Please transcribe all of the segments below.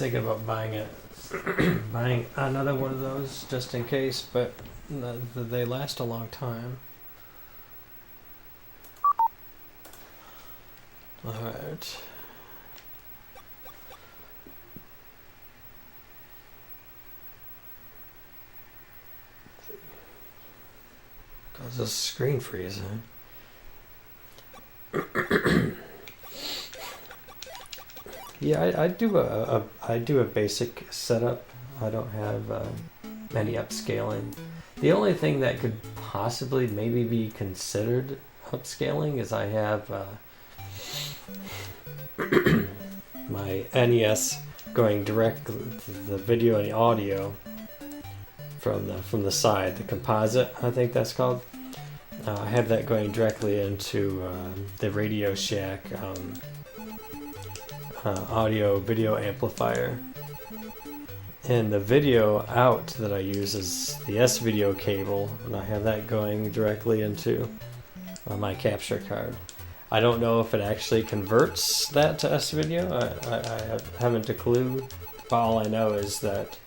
thinking about buying it, buying another one of those just in case, but they last a long time. All right. Cause this screen freeze, huh? Yeah, I do a basic setup. I don't have any upscaling. The only thing that could possibly maybe be considered upscaling is I have my NES going directly to the video and the audio from the side, the composite, I think that's called. I have that going directly into the Radio Shack audio video amplifier, and the video out that I use is the S-video cable, and I have that going directly into my capture card. I don't know if it actually converts that to S-video. I haven't a clue, but all I know is that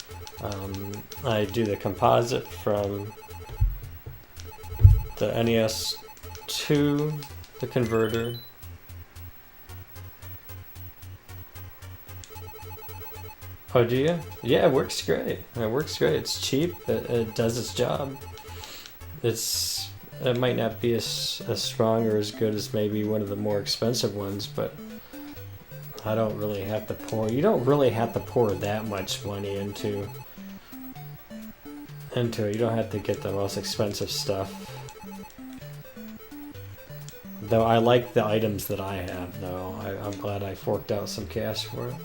I do the composite from the NES to the converter. Oh, do you? Yeah, it works great. It works great. It's cheap. It does its job. It might not be as strong or as good as maybe one of the more expensive ones, but I don't really have to pour. You don't really have to pour that much money into it. You don't have to get the most expensive stuff. Though I like the items that I have, though. I'm glad I forked out some cash for it.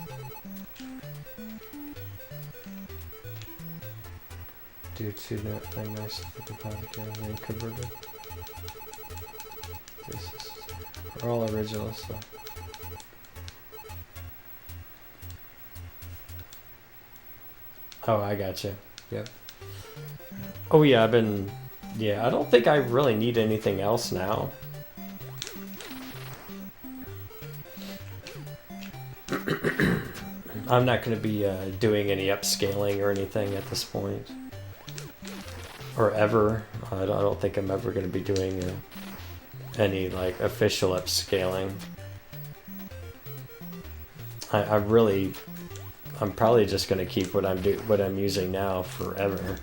Due to that thing nice with the podcast and converted. We're all original, so. Oh, I gotcha. Yep. Oh yeah, I don't think I really need anything else now. I'm not going to be doing any upscaling or anything at this point. Or ever. I don't think I'm ever going to be doing any like official upscaling. I'm probably just going to keep what I'm using now forever.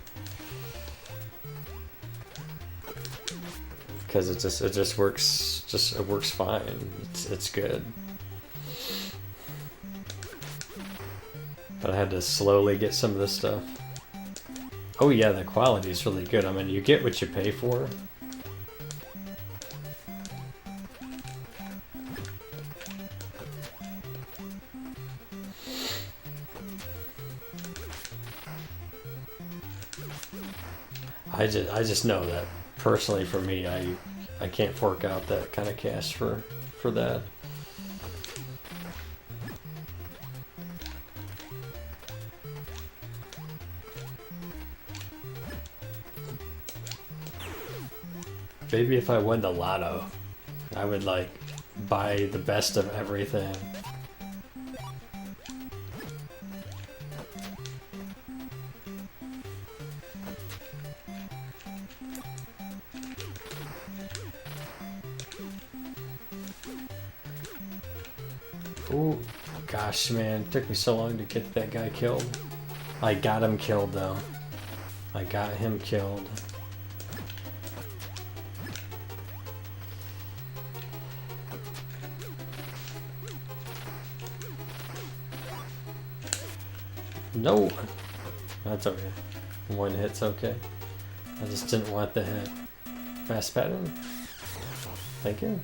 Because it just works. It works fine. It's good. But I had to slowly get some of this stuff. Oh yeah, the quality is really good. I mean, you get what you pay for. I just know that personally for me, I can't fork out that kind of cash for that. Maybe if I won the lotto, I would like buy the best of everything. Ooh, gosh, man, it took me so long to get that guy killed. I got him killed though. I got him killed. No! That's okay. One hit's okay. I just didn't want the hit. Fast pattern? Thank you.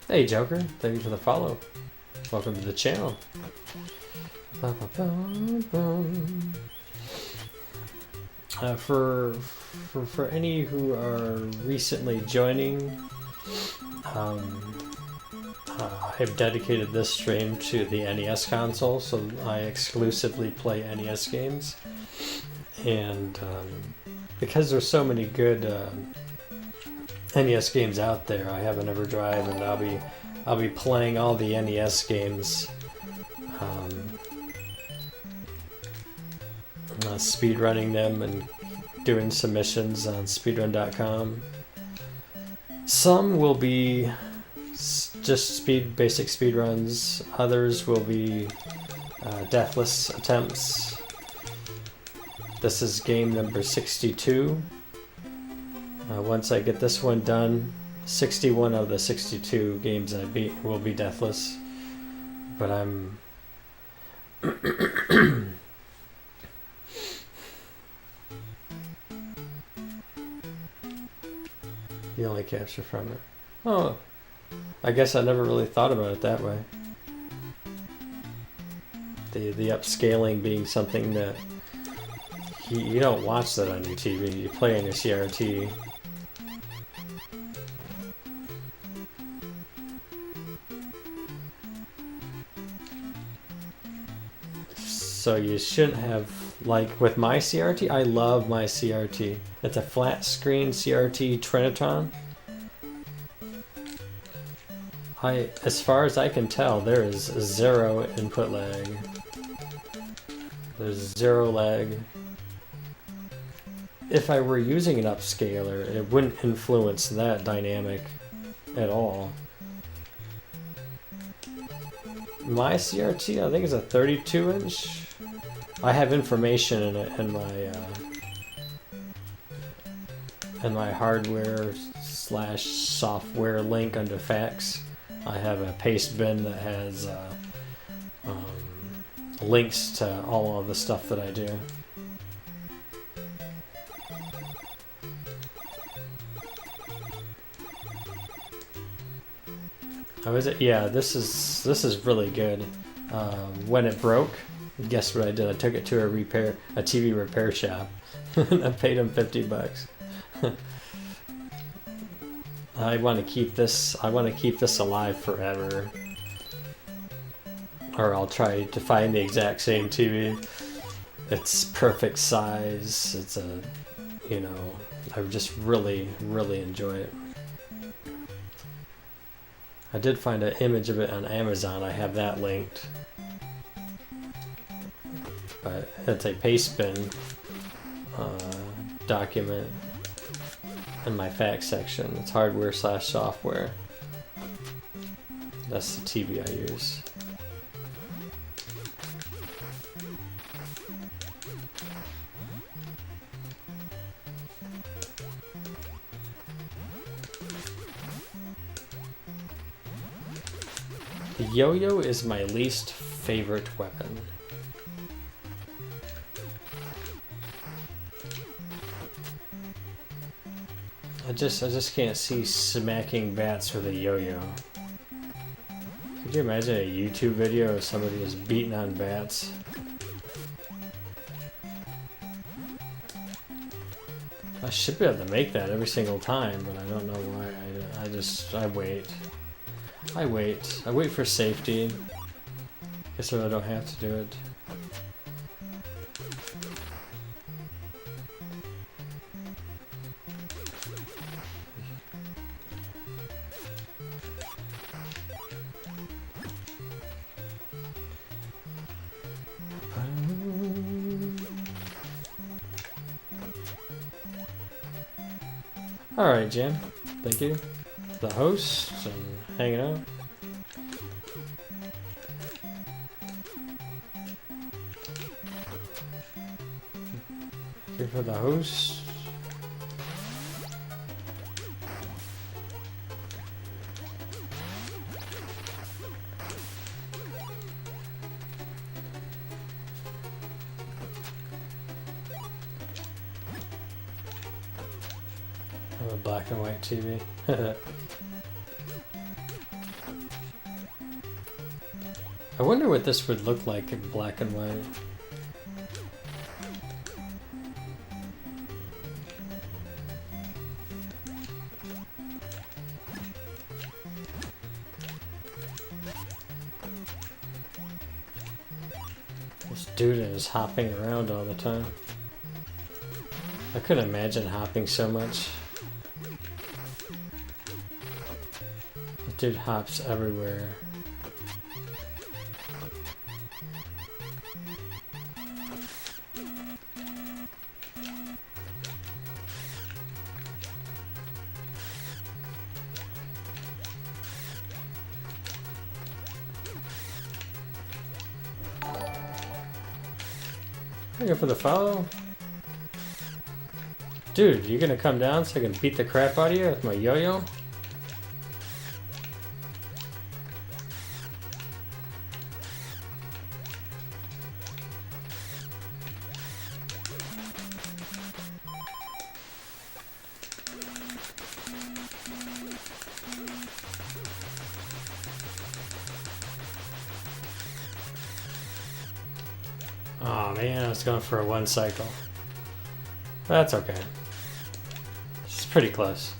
Hey Joker, thank you for the follow. Welcome to the channel. For any who are recently joining, I've dedicated this stream to the NES console, so I exclusively play NES games. And because there's so many good NES games out there, I have an EverDrive, and I'll be I'll be playing all the NES games, speedrunning them and doing submissions on speedrun.com. Some will be just basic speedruns. Others will be deathless attempts. This is game number 62. Once I get this one done, 61 of the 62 games I beat will be deathless. But I'm the only capture from it. Oh, I guess I never really thought about it that way. The upscaling being something that you don't watch that on your TV, you play on your CRT. So you shouldn't have, like with my CRT, I love my CRT. It's a flat screen CRT Trinitron. As far as I can tell, there is zero input lag. There's zero lag. If I were using an upscaler, it wouldn't influence that dynamic at all. My CRT, I think, is a 32-inch. I have information in it in my hardware / software link under facts. I have a paste bin that has links to all of the stuff that I do. How is it? Yeah, this is really good. When it broke, guess what I did? I took it to a TV repair shop, and I paid them $50. I want to keep this. I want to keep this alive forever, or I'll try to find the exact same TV. It's perfect size. It's I just really enjoy it. I did find an image of it on Amazon. I have that linked. But it's a paste bin document in my facts section. It's hardware / software. That's the TV I use. The yo-yo is my least favorite weapon. I just can't see smacking bats with a yo-yo. Could you imagine a YouTube video of somebody just beating on bats? I should be able to make that every single time, but I don't know why. I wait. I wait for safety. Guess I don't have to do it. Alright, Jan. Thank you. The host and hanging out. Thank you for the host. A black and white TV. I wonder what this would look like in black and white. This dude is hopping around all the time. I couldn't imagine hopping so much. Dude hops everywhere. I go for the follow. Dude, you gonna come down so I can beat the crap out of you with my yo-yo? Oh man, I was going for a one cycle. That's okay. It's pretty close.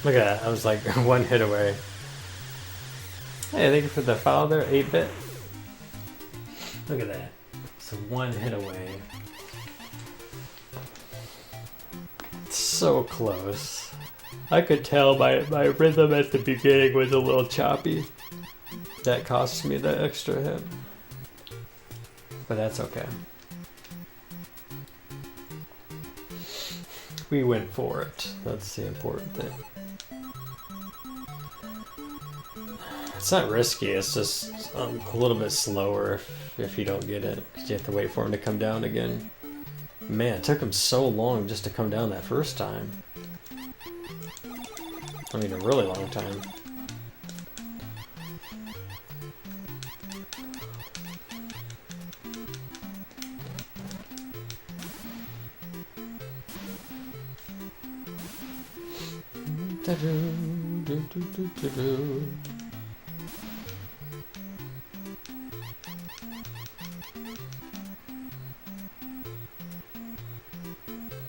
Look at that, I was like one hit away. Hey, thank you for the follow there, 8-bit. Look at that. It's one hit away. So close. I could tell my rhythm at the beginning was a little choppy. That cost me the extra hit. But that's okay. We went for it. That's the important thing. It's not risky, it's just a little bit slower if you don't get it. Because you have to wait for him to come down again. Man, it took him so long just to come down that first time. I mean, a really long time.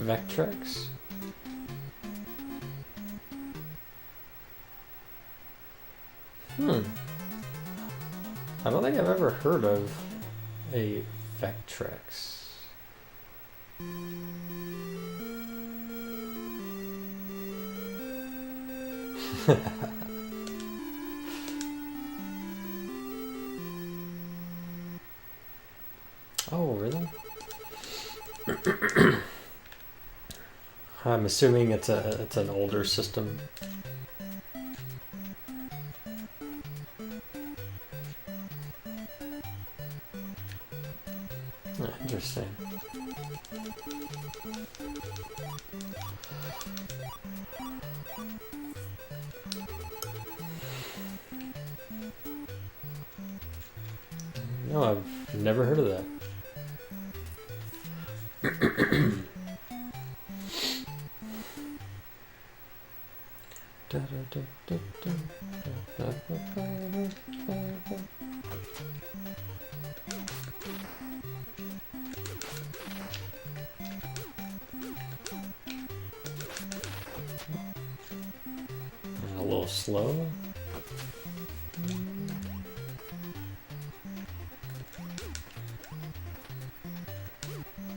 Vectrex? I don't think I've ever heard of a Vectrex. Oh, really? I'm assuming it's an older system. Interesting. No, I've never heard of that. A little slow.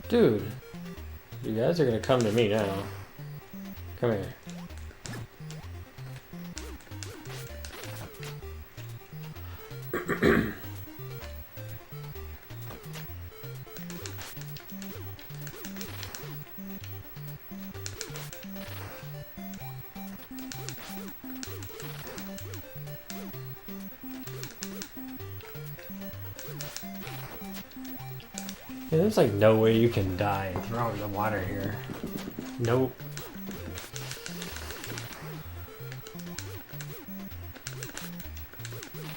Dude, you guys are gonna come to me now. Come here. Yeah, there's like no way you can die throwing the water here. Nope.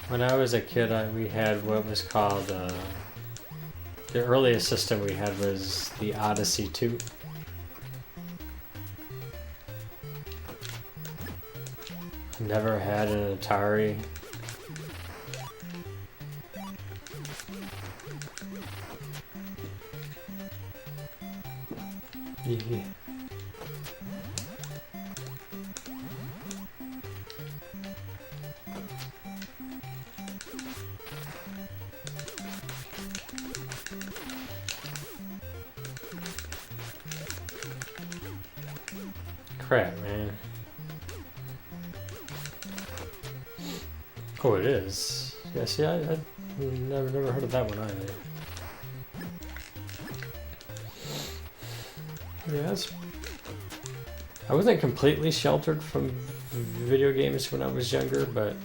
When I was a kid, we had what was called, the earliest system we had was the Odyssey 2. Never had an Atari. Yeah. crap, man. Oh, it is. Yeah, see, I never heard of that one either. Yes. I wasn't completely sheltered from video games when I was younger, but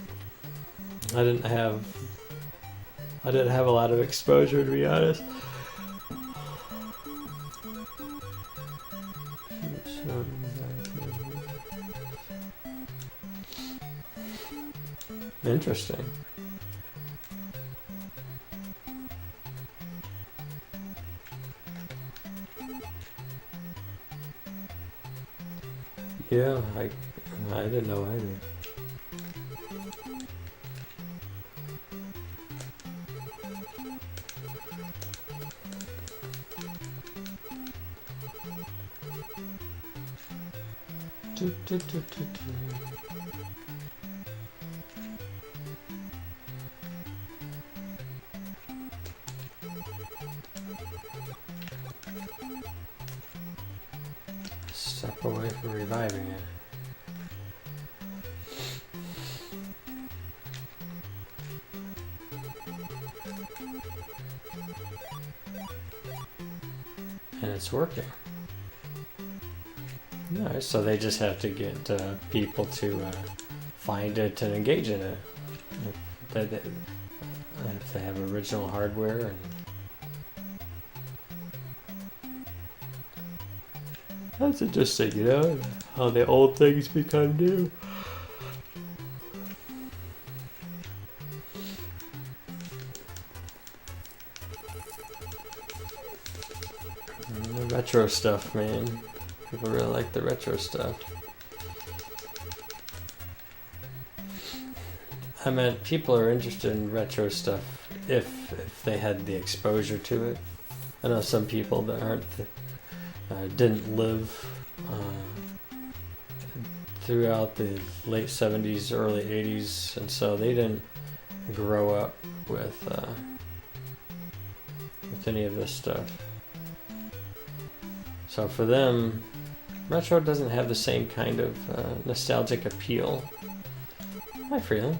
I didn't have a lot of exposure, to be honest. Interesting. Yeah, I didn't know either. Step away from reviving it. And it's working. Nice, so they just have to get people to find it and engage in it. If they have original hardware. And that's interesting, you know, how the old things become new. The retro stuff, man. People really like the retro stuff. I meant people are interested in retro stuff if they had the exposure to it. I know some people that aren't didn't live throughout the late 70s, early 80s, and so they didn't grow up with any of this stuff. So for them, retro doesn't have the same kind of nostalgic appeal. Hi, Freeland.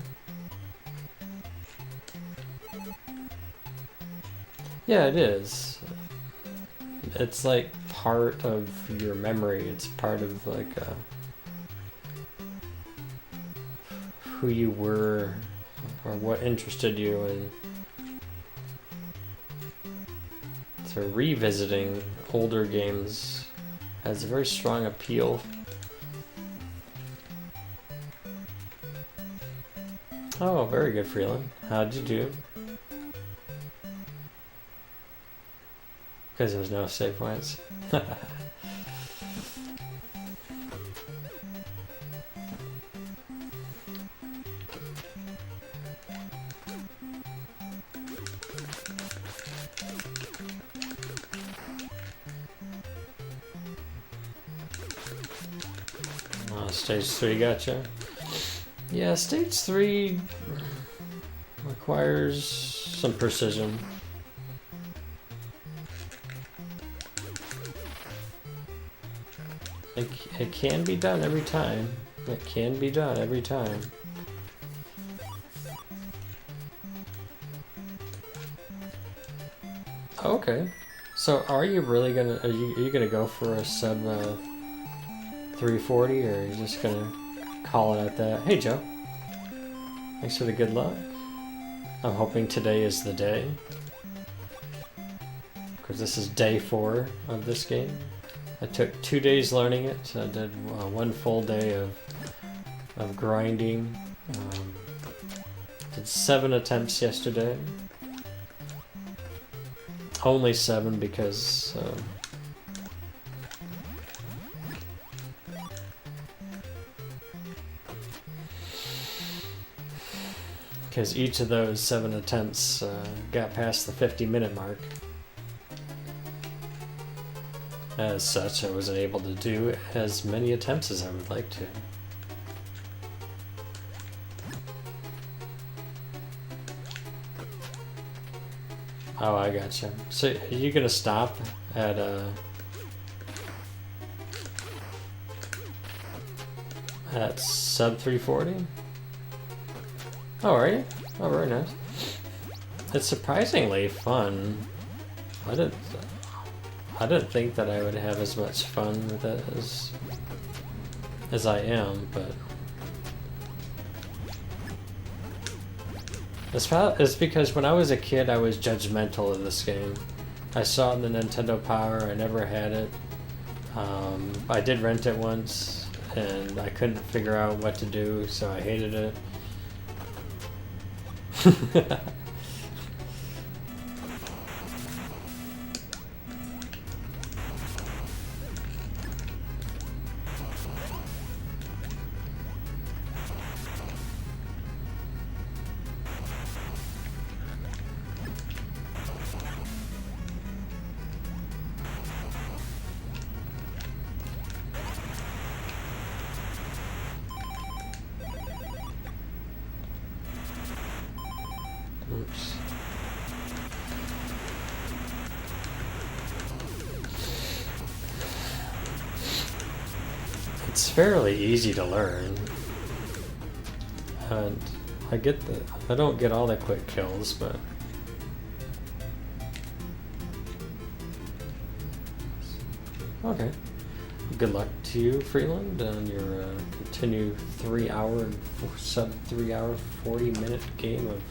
Yeah, it is. It's like part of your memory. It's part of like who you were or what interested you, and so revisiting older games has a very strong appeal. Oh, very good, Freeland. How'd you do? Because there's no save points. Stage 3 gotcha. Yeah, stage 3 requires some precision. It can be done every time. It can be done every time. Okay. So are you really gonna, are you gonna go for a sub 340, or are you just gonna call it at that? Hey Joe. Thanks for the good luck. I'm hoping today is the day, because this is day 4 of this game. I took 2 days learning it. I did 1 full day of grinding. Did 7 attempts yesterday. Only 7 because each of those 7 attempts got past the 50-minute mark. As such, I wasn't able to do as many attempts as I would like to. Oh, I gotcha. So, are you gonna stop at at sub 340. Oh, are you? Oh, very nice. It's surprisingly fun. I didn't think that I would have as much fun with it as I am, but it's because when I was a kid, I was judgmental of this game. I saw it in the Nintendo Power. I never had it. I did rent it once, and I couldn't figure out what to do, so I hated it. Oops. It's fairly easy to learn, and I don't get all the quick kills, but okay. Good luck to you, Freeland, on your continued sub 3 hour 40-minute game of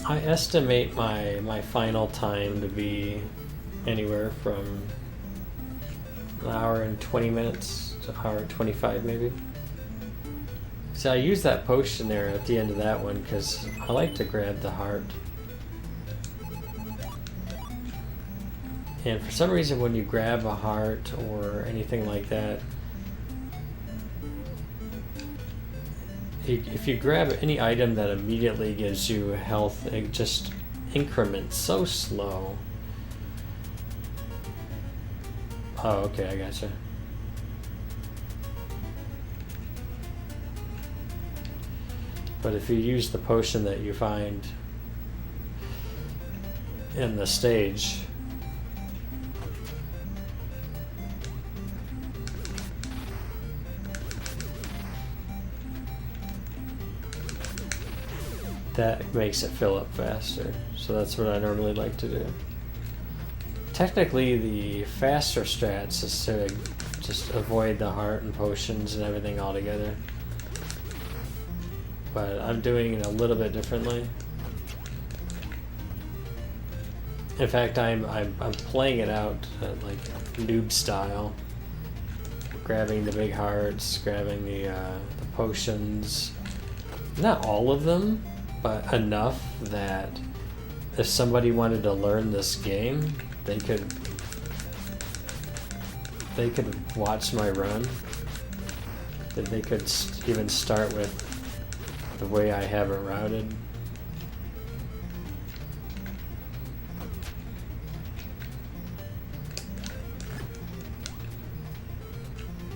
I estimate my final time to be anywhere from an hour and 20 minutes to an hour and 25 maybe. So I use that potion there at the end of that one because I like to grab the heart. And for some reason when you grab a heart or anything like that, if you grab any item that immediately gives you health, it just increments so slow. Oh, okay, I gotcha. But if you use the potion that you find in the stage, that makes it fill up faster. So that's what I normally like to do. Technically, the faster strats is to just avoid the heart and potions and everything altogether. But I'm doing it a little bit differently. In fact, I'm playing it out like noob style, grabbing the big hearts, grabbing the potions. Not all of them, but enough that if somebody wanted to learn this game, they could watch my run. That they could even start with the way I have it routed.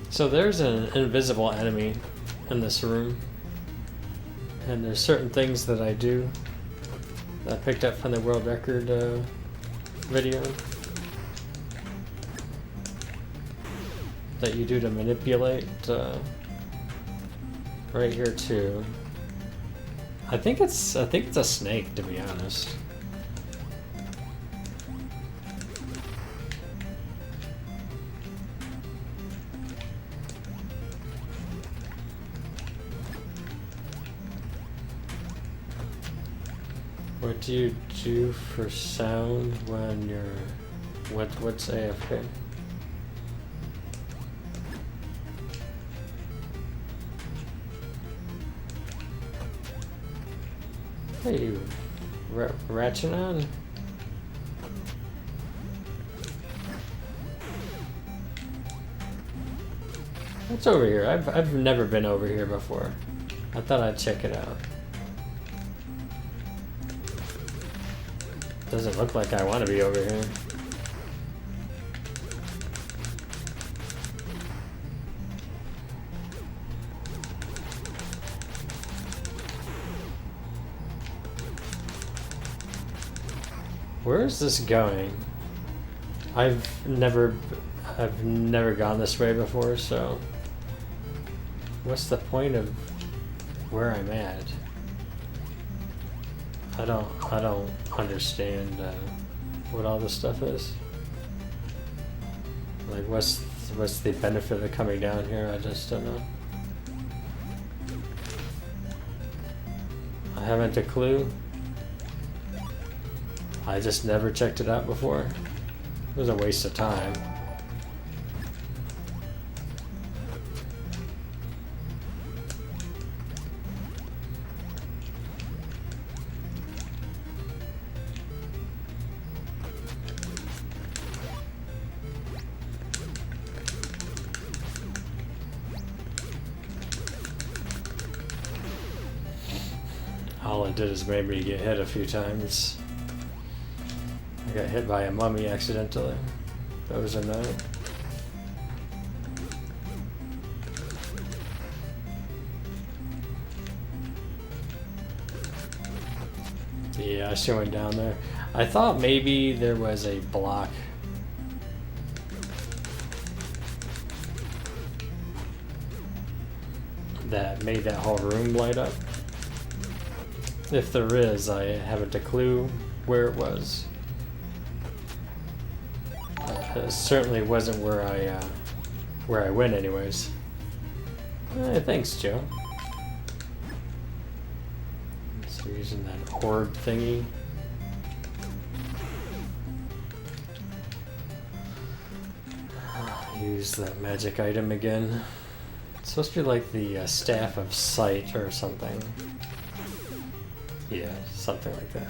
So there's an invisible enemy in this room. And there's certain things that I do that I picked up from the world record video that you do to manipulate right here too. I think it's a snake, to be honest. What do you do for sound when you're what's AFK? Hey, you ratchet on? What's over here? I've never been over here before. I thought I'd check it out. Doesn't look like I want to be over here. Where is this going? I've never gone this way before, so what's the point of where I'm at? I don't understand what all this stuff is. Like, what's the benefit of coming down here? I just don't know. I haven't a clue. I just never checked it out before. It was a waste of time. All it did is made me get hit a few times. I got hit by a mummy accidentally. That was annoying. Yeah, I should went down there. I thought maybe there was a block that made that whole room light up. If there is, I haven't a clue where it was. It certainly wasn't where I went anyways. Thanks, Joe. So we're using that orb thingy. Use that magic item again. It's supposed to be like the Staff of Sight or something. Yeah, something like that.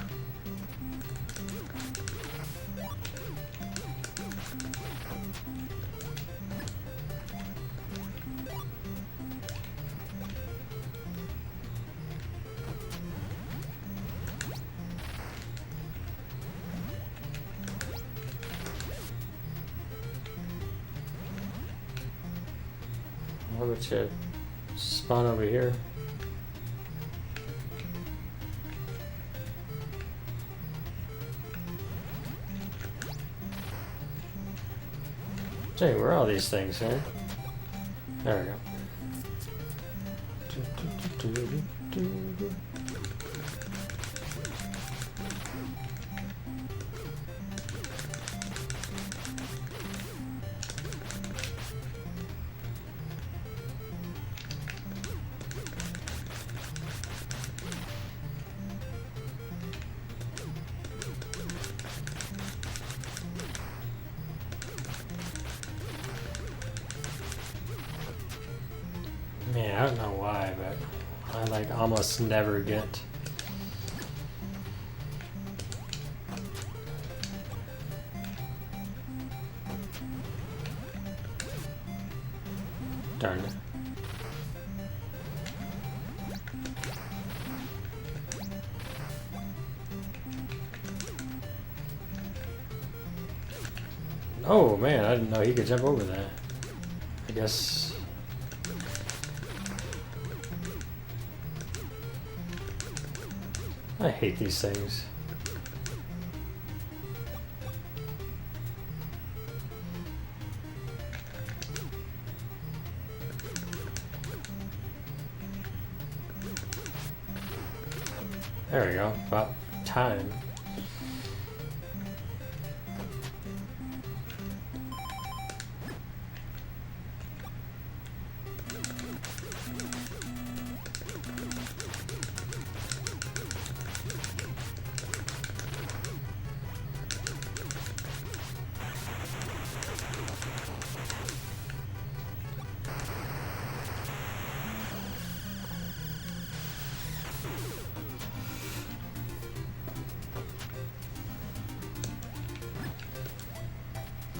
Why would you spawn over here? Dang, where are all these things, huh? There we go. Man, I don't know why, but I like almost never get darn it. Oh man, I didn't know he could jump over that. I guess I hate these things. There we go. About time.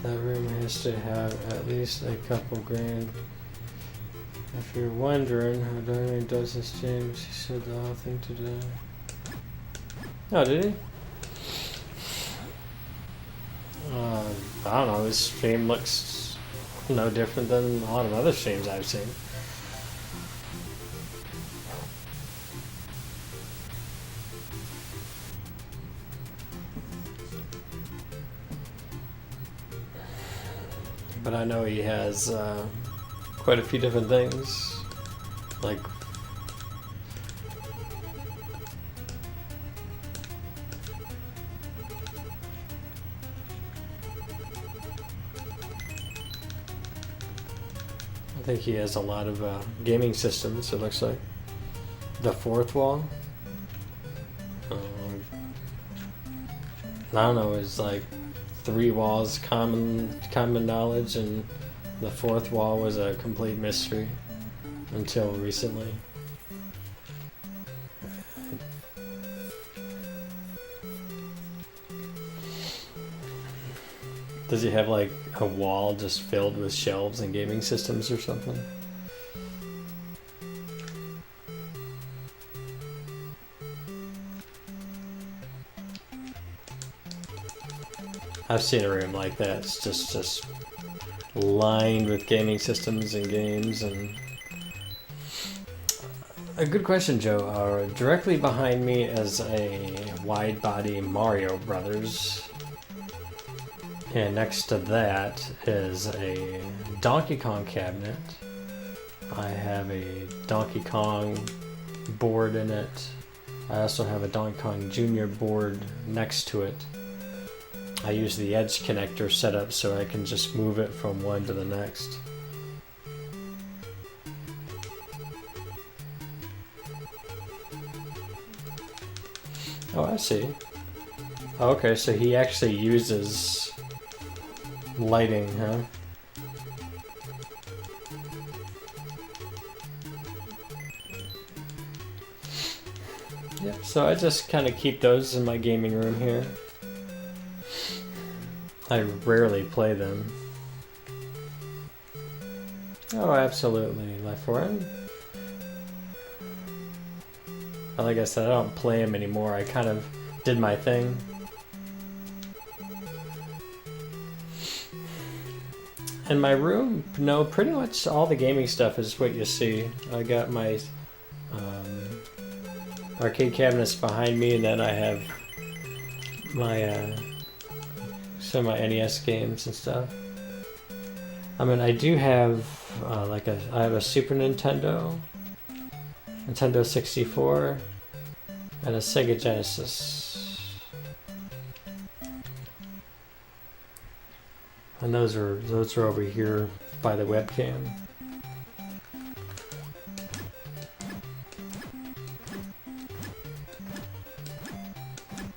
That room has to have at least a couple grand. If you're wondering how Darwin does this, James, he said the whole thing today. Oh, did he? I don't know, this stream looks no different than a lot of other streams I've seen. but I know he has quite a few different things. Like, I think he has a lot of gaming systems, it looks like. The fourth wall? I don't know, it's like 3 walls common knowledge, and the 4th wall was a complete mystery until recently. Does he have like a wall just filled with shelves and gaming systems or something? I've seen a room like that. It's just lined with gaming systems and games. And a good question, Joe. Directly behind me is a wide body Mario Brothers, and next to that is a Donkey Kong cabinet. I have a Donkey Kong board in it. I also have a Donkey Kong Jr. board next to it. I use the edge connector setup so I can just move it from one to the next. Oh, I see. Okay, so he actually uses lighting, huh? Yep, so I just kind of keep those in my gaming room here. I rarely play them. Oh, absolutely, Left 4. Like I said, I don't play them anymore. I kind of did my thing. In my room, no, pretty much all the gaming stuff is what you see. I got my arcade cabinets behind me, and then I have my some of my NES games and stuff. I mean, I do have I have a Super Nintendo, Nintendo 64, and a Sega Genesis. And those are over here by the webcam.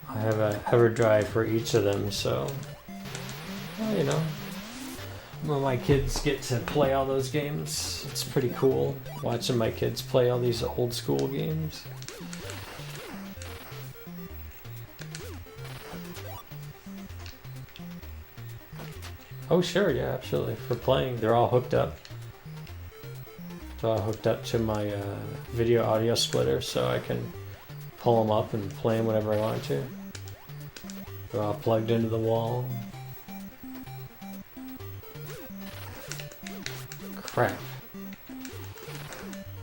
I have a EverDrive for each of them, so well, you know, when my kids get to play all those games, it's pretty cool watching my kids play all these old school games. Oh sure, yeah, absolutely. For playing, they're all hooked up. They're all hooked up to my video audio splitter, so I can pull them up and play them whenever I want to. They're all plugged into the wall. Crap.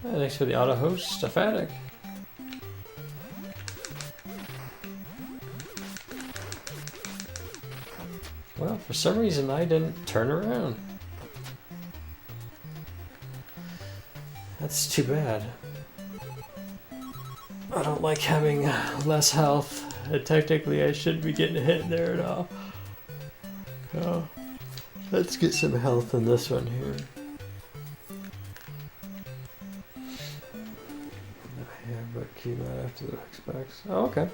Yeah, thanks for the auto host, Stephatic. Well, for some reason I didn't turn around. That's too bad. I don't like having less health. Technically I shouldn't be getting hit there at all. Oh, let's get some health in this one here. Yeah, but keyboard after the Xbox. Oh, okay.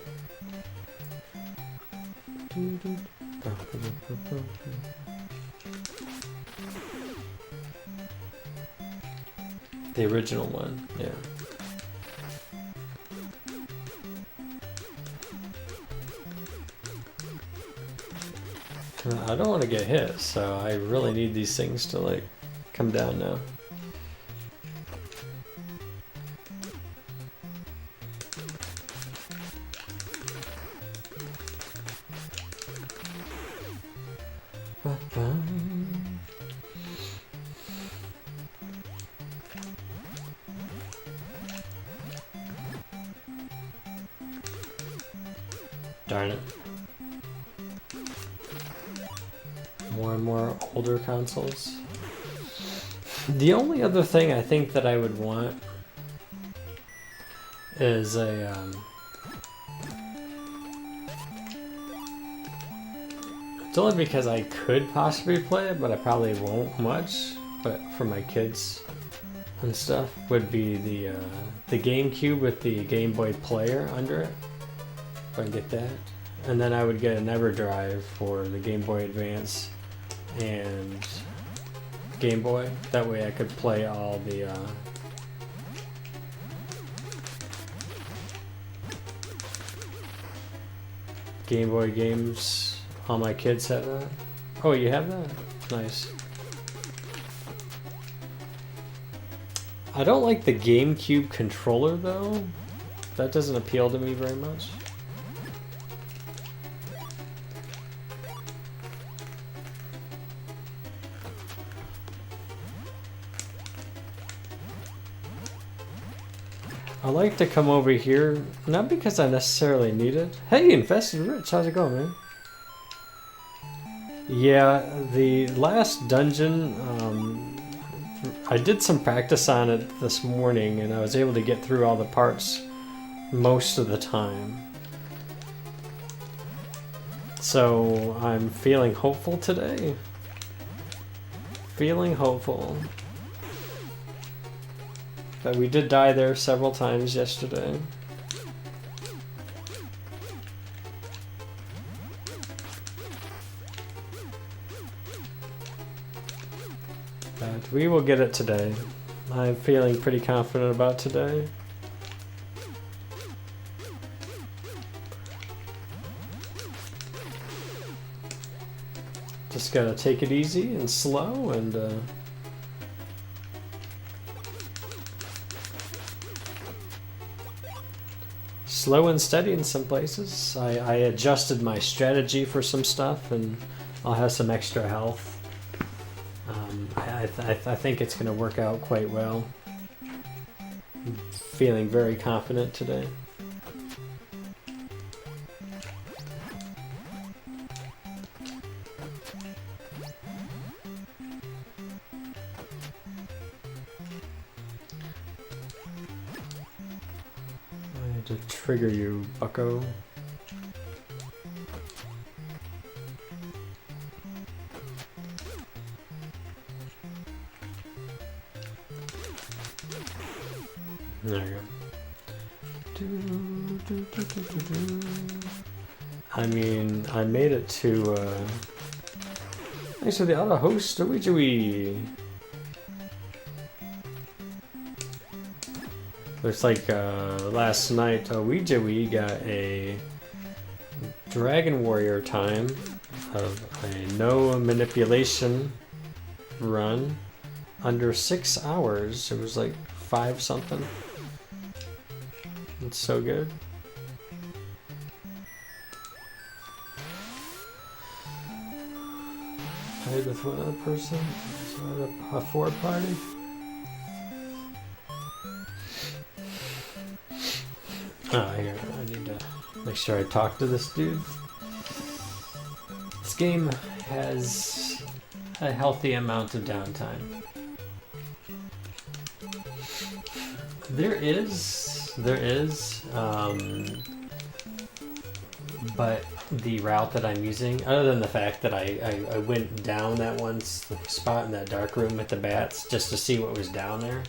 The original one, yeah. I don't want to get hit, so I really need these things to like come down now. Darn it. more and more older consoles. The only other thing I think that I would want is a it's only because I could possibly play it, but I probably won't much. But for my kids and stuff, would be the GameCube with the Game Boy player under it. If I can get that, and then I would get an EverDrive for the Game Boy Advance and Game Boy. That way I could play all the Game Boy games. All my kids have that. Oh, you have that? Nice. I don't like the GameCube controller though. That doesn't appeal to me very much. I like to come over here, not because I necessarily need it. Hey, Infested Rich, how's it going, man? Yeah, the last dungeon, I did some practice on it this morning, and I was able to get through all the parts most of the time. So I'm feeling hopeful today. Feeling hopeful. But we did die there several times yesterday. But we will get it today. I'm feeling pretty confident about today. Just gotta take it easy and slow and slow and steady in some places. I adjusted my strategy for some stuff, and I'll have some extra health. I think it's going to work out quite well. I'm feeling very confident today. I had to trigger you, bucko. There you go. I mean, I made it to, thanks for the auto host, Ouija. Looks like, last night, Ouija got a Dragon Warrior time of a no manipulation run under 6 hours. It was like 5 something. It's so good. Played with one other person. So a 4 party. Oh, here, I need to make sure I talk to this dude. This game has a healthy amount of downtime. There is, but the route that I'm using, other than the fact that I went down that one spot in that dark room with the bats just to see what was down there.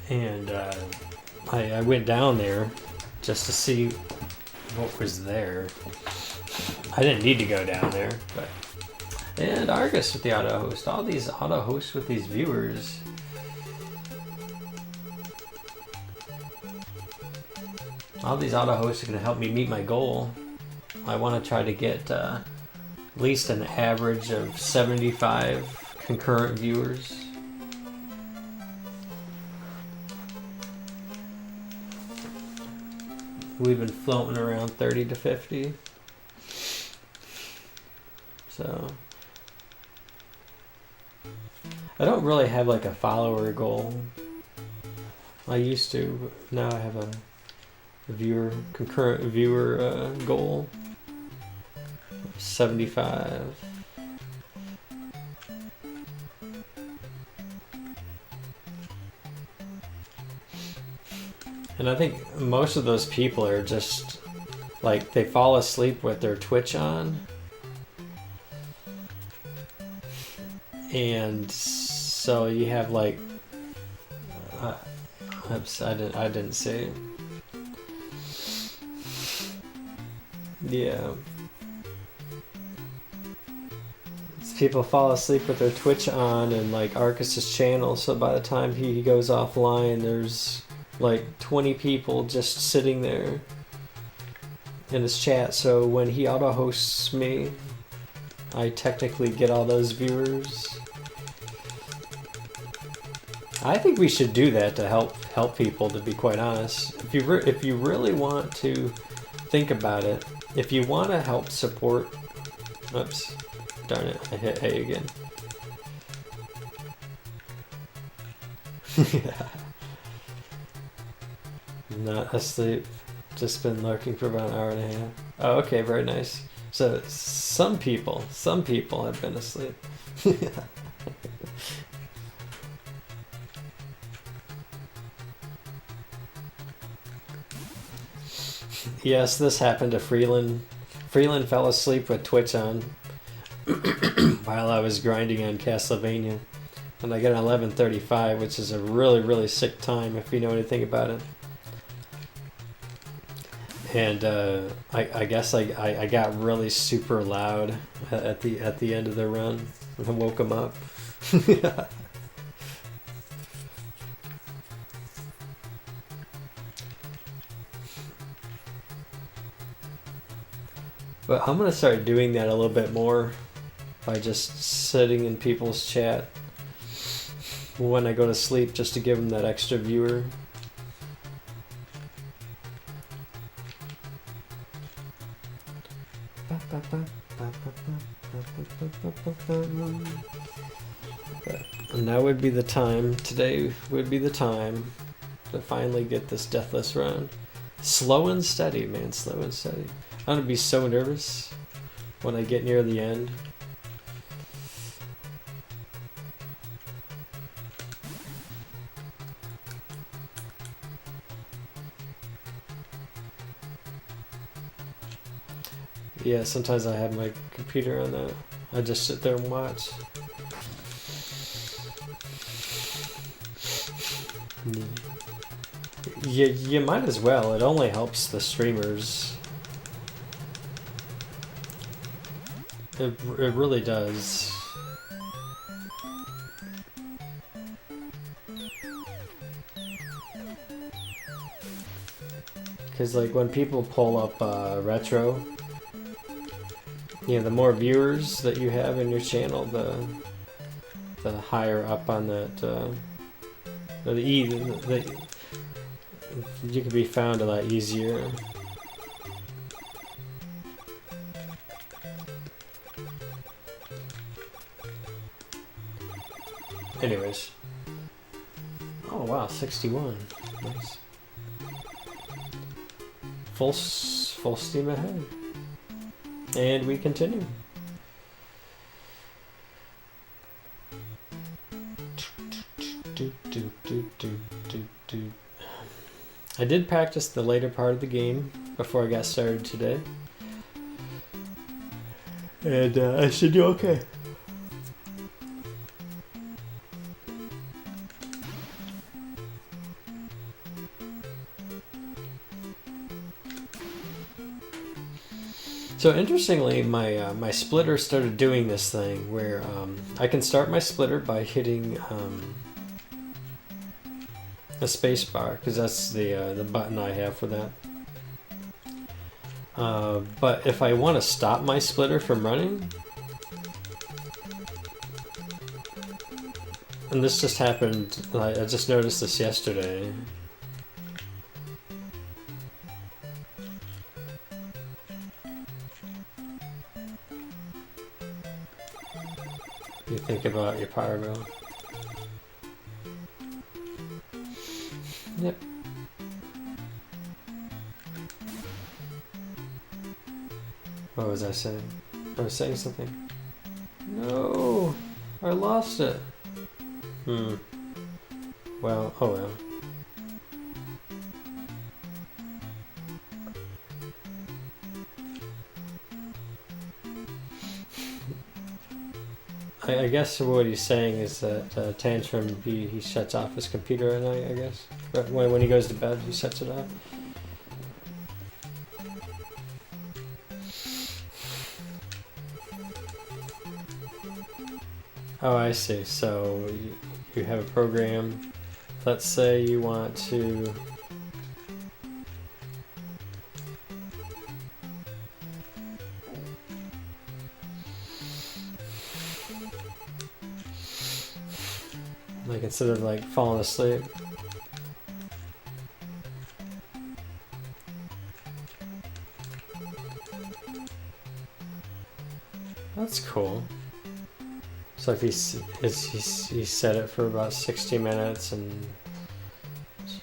And I went down there just to see what was there. I didn't need to go down there, but... And Argus with the auto host. All these auto hosts with these viewers. All these auto hosts are going to help me meet my goal. I want to try to get at least an average of 75 concurrent viewers. We've been floating around 30 to 50. So I don't really have like a follower goal. I used to, but now I have a viewer, concurrent viewer goal. 75. And I think most of those people are just like they fall asleep with their Twitch on. And so you have like oops, I didn't say. Yeah. People fall asleep with their Twitch on and like Arcus's channel, so by the time he goes offline there's like 20 people just sitting there in his chat, so when he auto hosts me I technically get all those viewers. I think we should do that to help people, to be quite honest. If you really want to think about it, if you want to help support, oops, darn it, I hit A again. Yeah. Not asleep, just been lurking for about an hour and a half. Oh, okay, very nice. So some people have been asleep. Yes, this happened to Freeland. Freeland fell asleep with Twitch on while I was grinding on Castlevania. And I got an 11:35, which is a really, really sick time if you know anything about it. And I guess I got really super loud at the end of the run and woke him up. But I'm gonna start doing that a little bit more by just sitting in people's chat when I go to sleep, just to give them that extra viewer. And now would be the time, today would be the time to finally get this Deathless run. Slow and steady, man, slow and steady. I'm gonna be so nervous when I get near the end. Yeah, sometimes I have my computer on that. I just sit there and watch. You might as well. It only helps the streamers. It really does. Because like when people pull up retro, you know, the more viewers that you have in your channel, the higher up on that, you can be found a lot easier. Anyways. Oh wow, 61. Nice. Full steam ahead. And we continue. I did practice the later part of the game before I got started today. And I should do okay. So interestingly, my splitter started doing this thing where I can start my splitter by hitting the space bar, because that's the button I have for that. But if I want to stop my splitter from running, and this just happened, I just noticed this yesterday. You think about your power bill. Yep. What was I saying? I was saying something. No! I lost it. Well, oh well. I guess what he's saying is that Tantrum, he shuts off his computer at night, I guess. But when he goes to bed, he shuts it off. Oh, I see. So you have a program. Let's say you want to... like instead of like falling asleep. That's cool. So if he set it for about 60 minutes and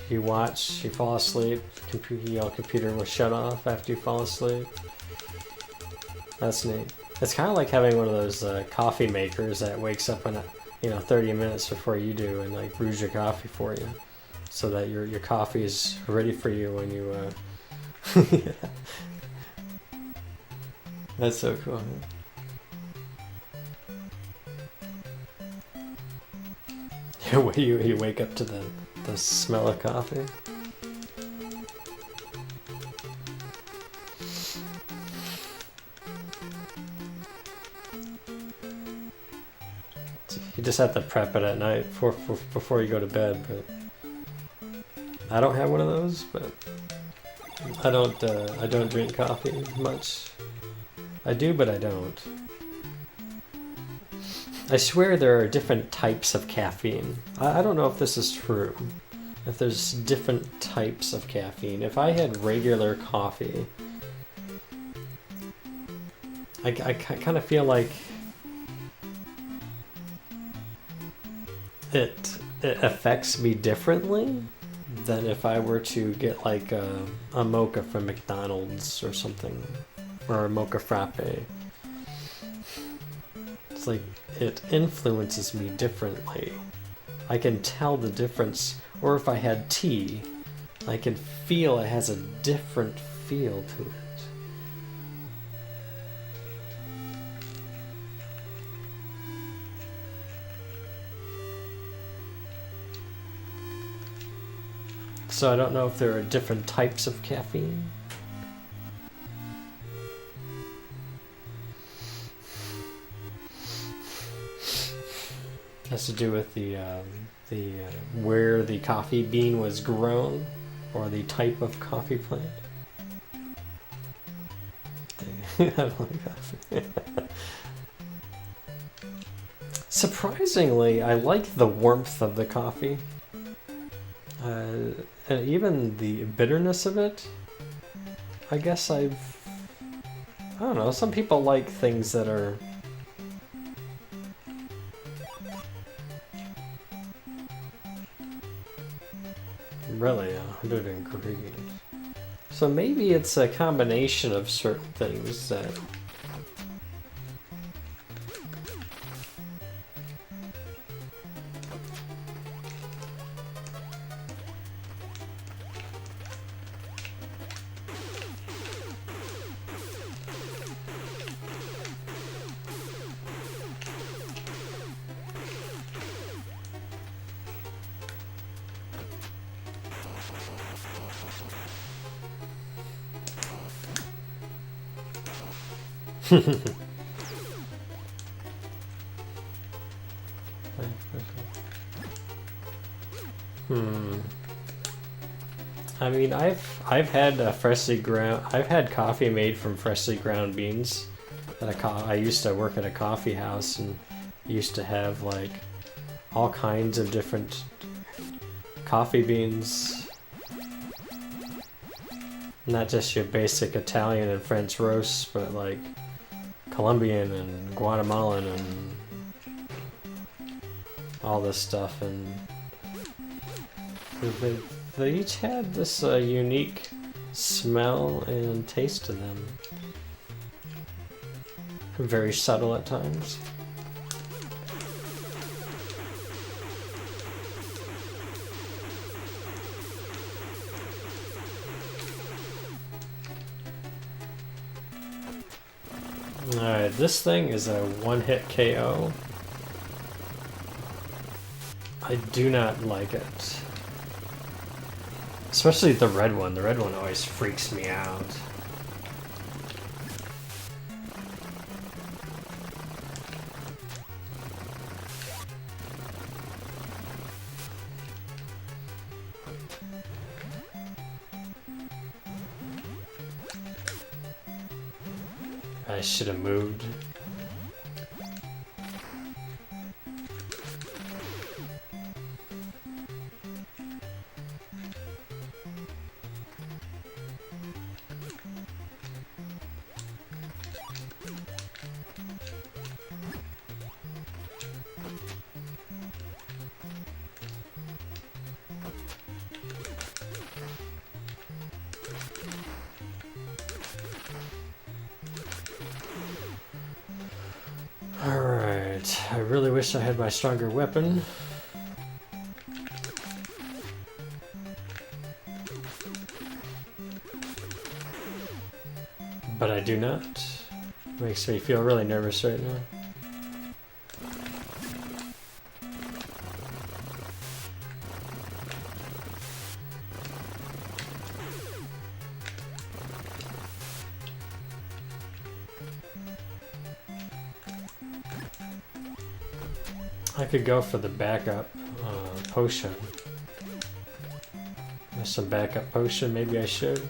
you watch, you fall asleep, your computer will shut off after you fall asleep. That's neat. It's kind of like having one of those coffee makers that wakes up in 30 minutes before you do and like brews your coffee for you, so that your coffee is ready for you when you. That's so cool. You wake up to the smell of coffee. You just have to prep it at night before you go to bed. But I don't have one of those. But I don't drink coffee much. I do, but I don't. I swear there are different types of caffeine. I don't know if this is true. If there's different types of caffeine. If I had regular coffee, I kind of feel like it affects me differently than if I were to get like a mocha from McDonald's or something, or a mocha frappe. It's like it influences me differently. I can tell the difference. Or if I had tea, I can feel it has a different feel to it. So I don't know if there are different types of caffeine. It has to do with the where the coffee bean was grown, or the type of coffee plant. I don't like coffee. Surprisingly, I like the warmth of the coffee. And even the bitterness of it. I guess I don't know, some people like things that are really 100 ingredients. So maybe it's a combination of certain things that I mean, I've had I've had coffee made from freshly ground beans. I used to work at a coffee house and used to have like all kinds of different coffee beans. Not just your basic Italian and French roasts, but like Colombian and Guatemalan and all this stuff, and they each had this unique smell and taste to them. very subtle at times. Alright, this thing is a one-hit KO. I do not like it. Especially the red one. The red one always freaks me out. I should have moved. Alright, I really wish I had my stronger weapon. But I do not. Makes me feel really nervous right now. I could go for the backup potion. There's some backup potion, maybe I should.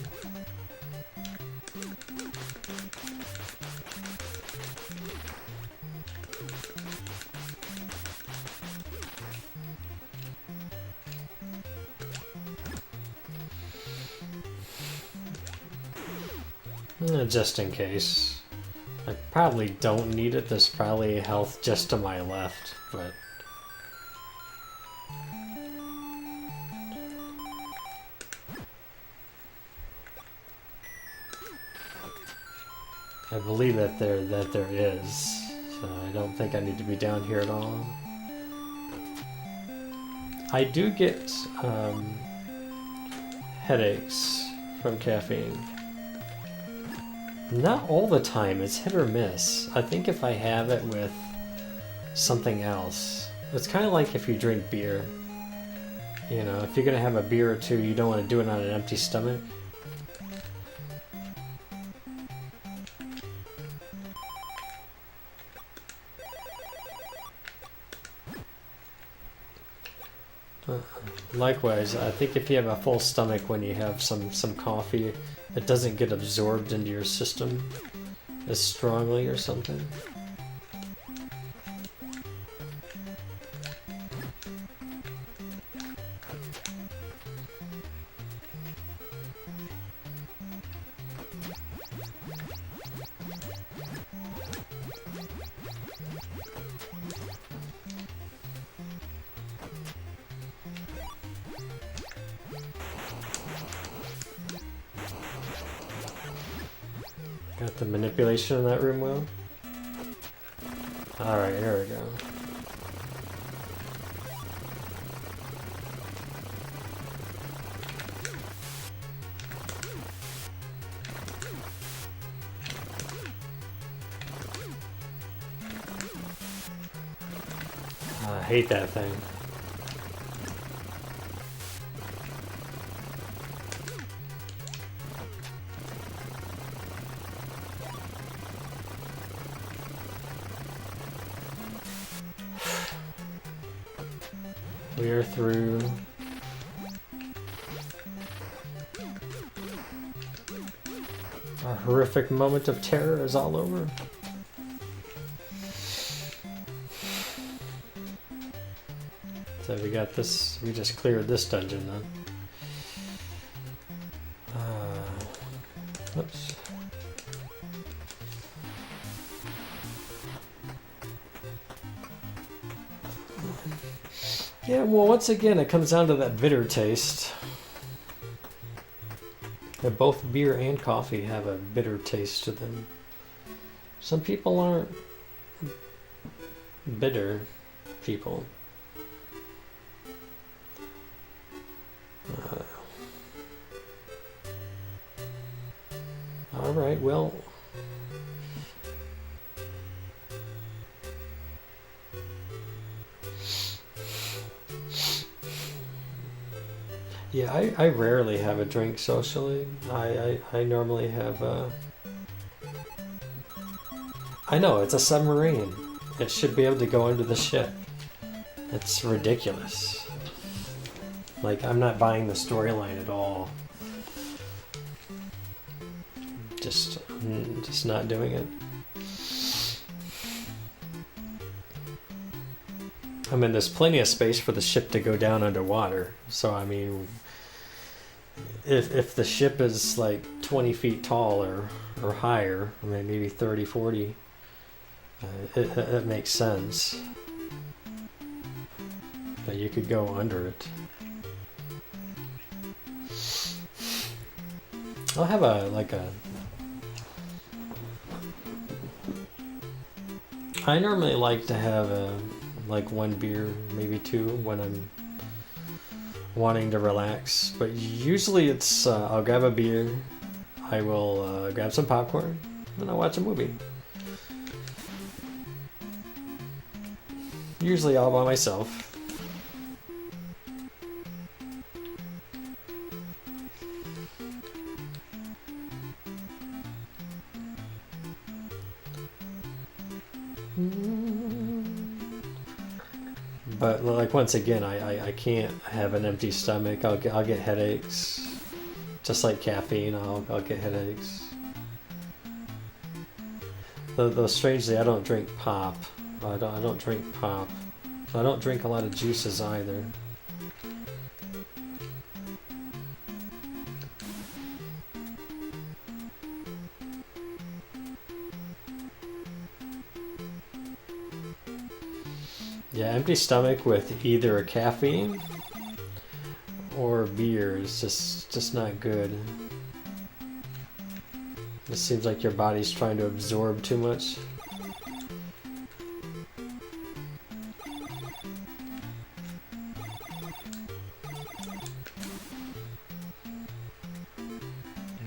Just in case. I probably don't need it. There's probably health just to my left, but... I believe that there is, so I don't think I need to be down here at all. I do get headaches from caffeine. Not all the time, it's hit or miss. I think if I have it with something else, it's kind of like if you drink beer. You know, if you're gonna have a beer or two, you don't want to do it on an empty stomach. Likewise, I think if you have a full stomach when you have some coffee, it doesn't get absorbed into your system as strongly or something. Got the manipulation in that room well. Alright, here we go. I hate that thing. We are through. Our horrific moment of terror is all over. So we got this, we just cleared this dungeon then. Oops. Yeah, well, once again, it comes down to that bitter taste. Both beer and coffee have a bitter taste to them. Some people aren't bitter people. All right, well. Yeah, I rarely have a drink socially. I normally have I know, it's a submarine. It should be able to go under the ship. It's ridiculous. Like, I'm not buying the storyline at all. Just not doing it. I mean, there's plenty of space for the ship to go down underwater. So, I mean, if the ship is like 20 feet tall or higher, I mean, maybe 30, 40, it makes sense that you could go under it. I'll have I normally like to have like one beer, maybe two, when I'm wanting to relax. But usually it's, I'll grab a beer, I will grab some popcorn, and I'll watch a movie. Usually all by myself. But like, once again, I can't have an empty stomach. I'll get headaches. Just like caffeine, I'll get headaches. Though strangely, I don't drink pop. I don't drink pop. I don't drink a lot of juices either. Yeah, empty stomach with either a caffeine or beer is just not good. It seems like your body's trying to absorb too much.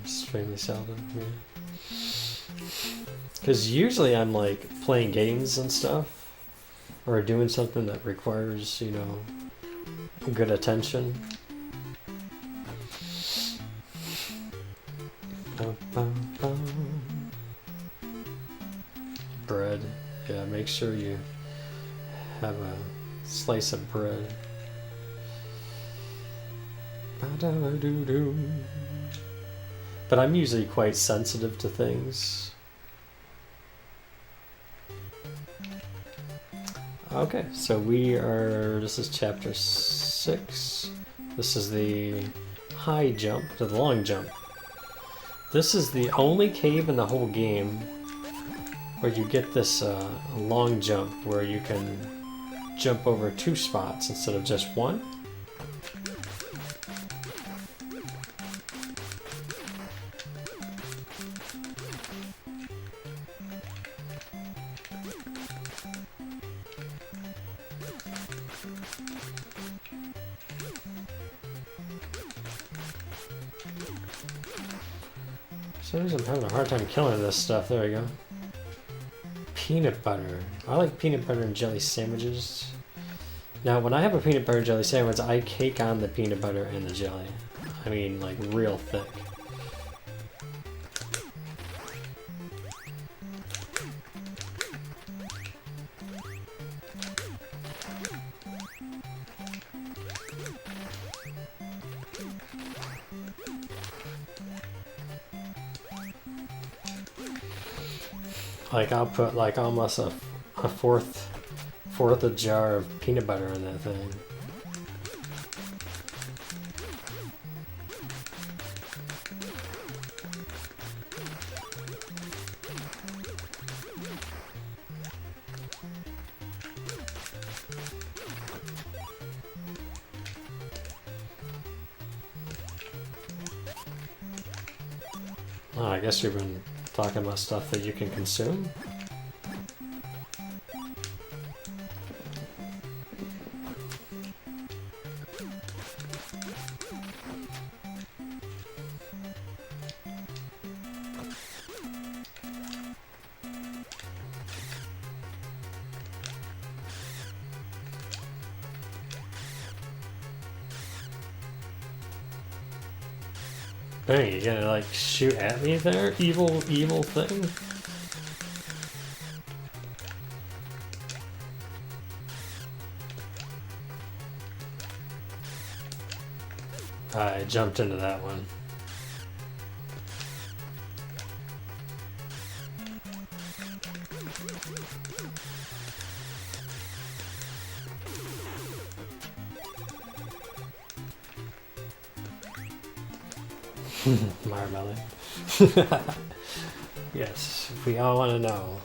Extremely seldom, yeah. Because usually I'm like playing games and stuff, or doing something that requires, you know, good attention. Bread. Yeah, make sure you have a slice of bread. But I'm usually quite sensitive to things. Okay, so this is chapter 6. This is the high jump to the long jump. This is the only cave in the whole game where you get this long jump where you can jump over 2 spots instead of just 1. I'm having a hard time killing this stuff. There we go. Peanut butter. I like peanut butter and jelly sandwiches. Now, when I have a peanut butter and jelly sandwich, I cake on the peanut butter and the jelly. I mean, like, real thick. Like, I'll put like almost a fourth a jar of peanut butter in that thing. Oh, I guess you've been talking about stuff that you can consume. Hey, you gonna like shoot at me there, evil thing? I jumped into that one. Marmalade. Yes, we all want to know.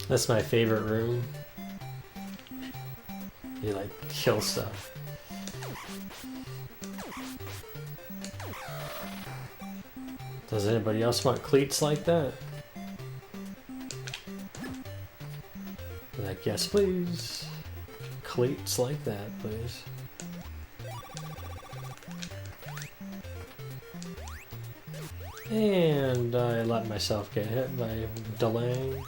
That's my favorite room. You like kill stuff. Does anybody else want cleats like that? Like, yes please. Cleats like that, please. And I let myself get hit by delaying.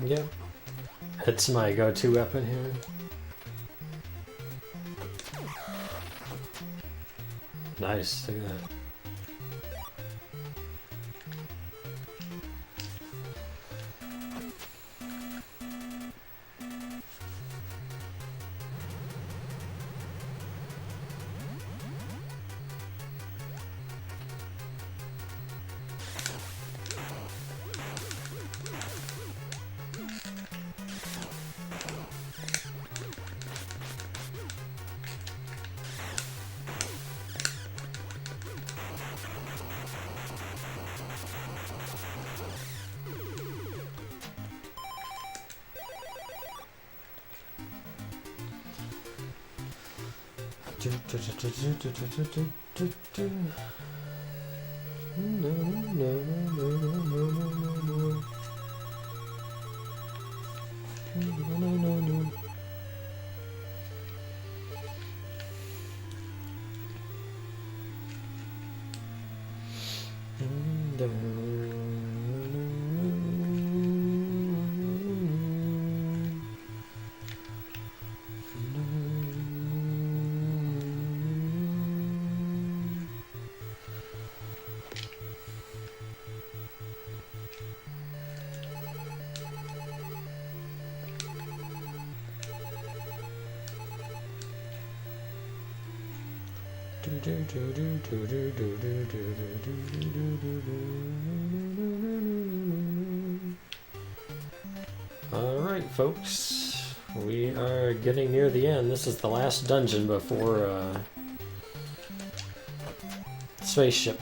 Yeah, it's my go-to weapon here. Nice, look at that. Alright folks, we are getting near the end. This is the last dungeon before spaceship.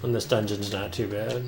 And this dungeon's not too bad.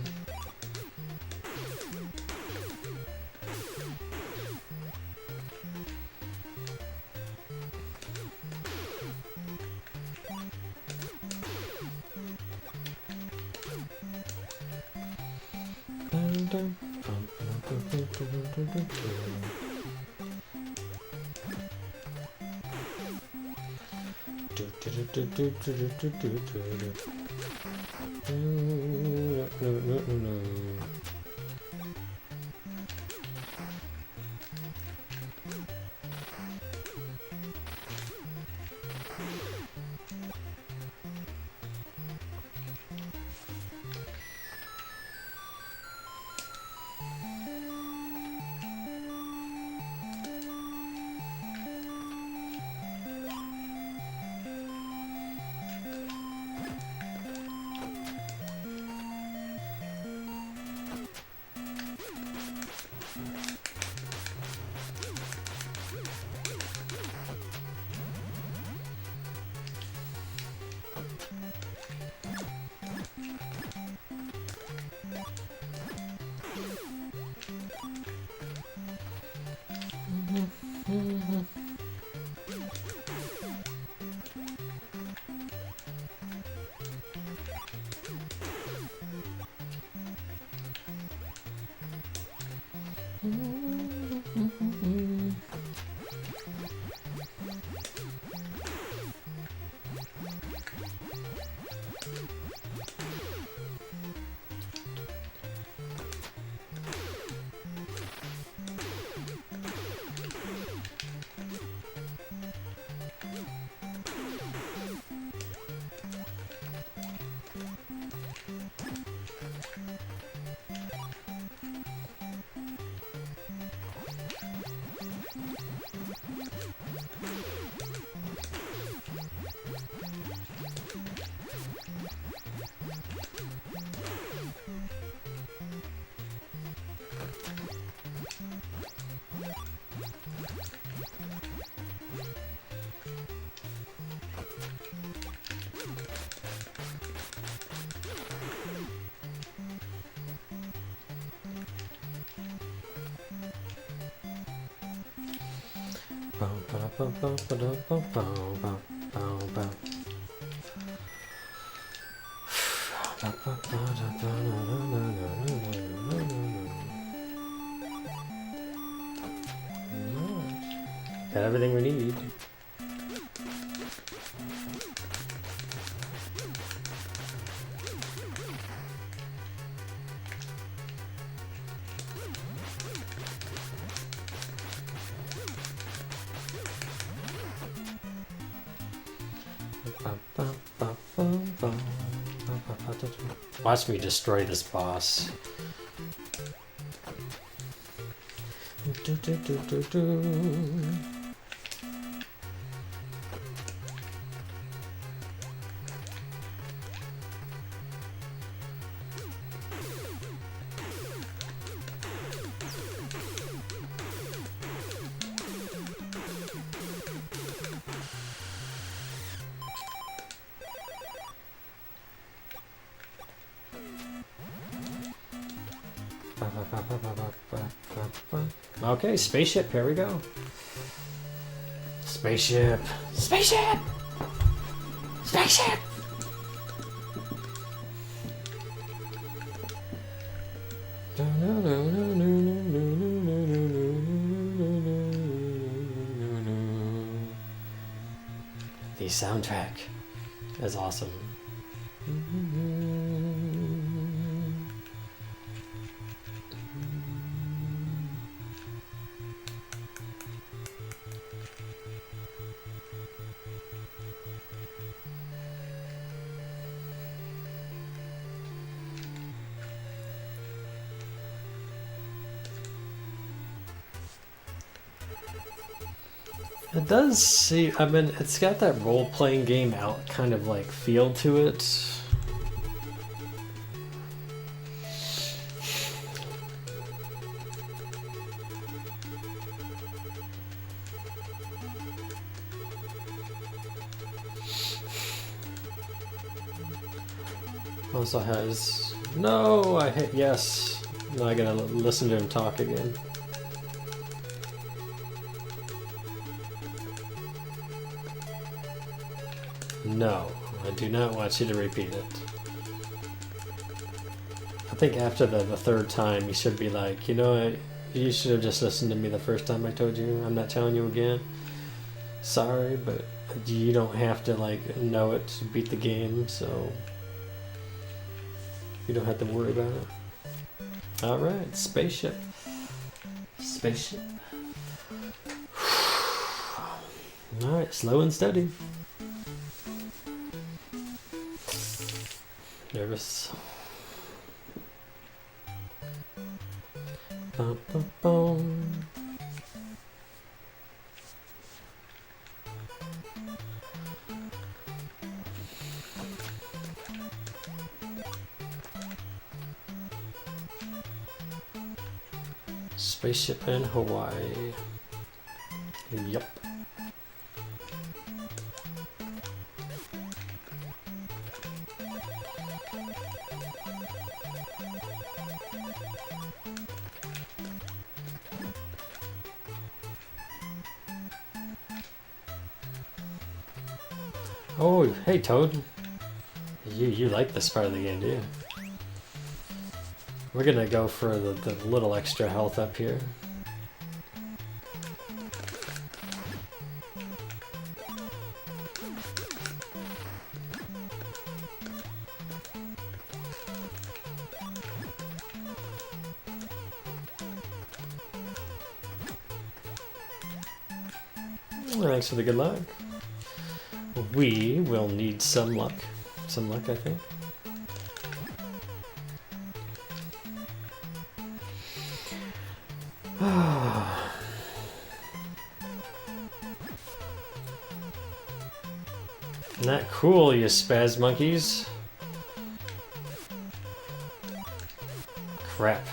Got everything we need. Watch me destroy this boss. Okay, spaceship, here we go. Spaceship! Spaceship! Spaceship! The soundtrack is awesome. It does see, I mean, it's got that role-playing game out kind of like feel to it. Also has... No! I hit yes! Now I gotta listen to him talk again. No, I do not want you to repeat it. I think after the third time, you should be like, you know what? You should have just listened to me the first time I told you. I'm not telling you again. Sorry, but you don't have to like know it to beat the game, so you don't have to worry about it. Alright, spaceship. Spaceship. Alright, slow and steady. Nervous. Bum, bum, bum. Spaceship in Hawaii. Yup. Oh, hey Toad. You like this part of the game, do you? We're gonna go for the little extra health up here. Thanks for the good luck. We will need some luck. Some luck, I think. Isn't that cool, you spaz monkeys? Crap.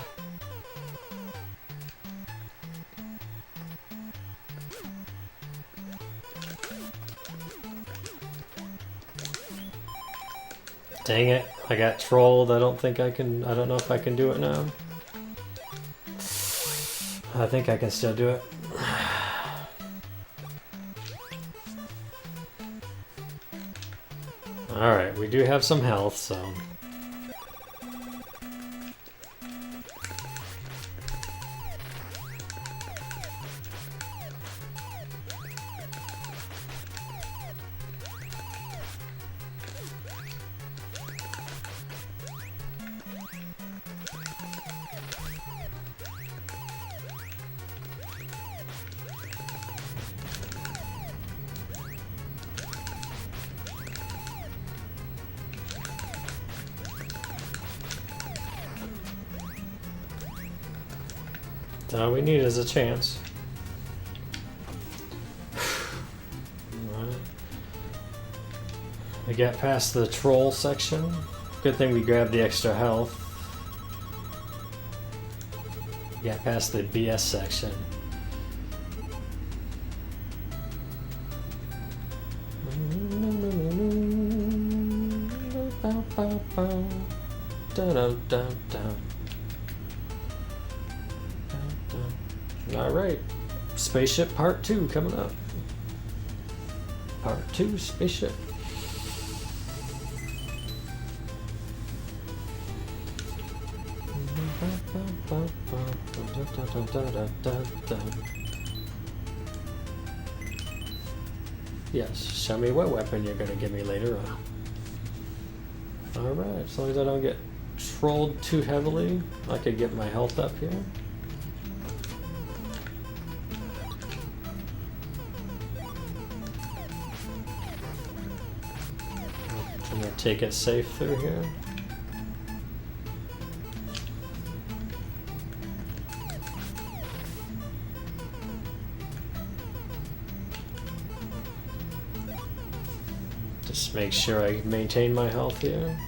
Dang it, I got trolled. I don't know if I can do it now. I think I can still do it. Alright, we do have some health, so... all we need is a chance. Right. We got past the troll section. Good thing we grabbed the extra health. We got past the BS section. Alright, Spaceship Part 2 coming up. Part 2, Spaceship. Yes, show me what weapon you're gonna give me later on. Alright, as long as I don't get trolled too heavily, I could get my health up here. I'm gonna take it safe through here. Just make sure I maintain my health here.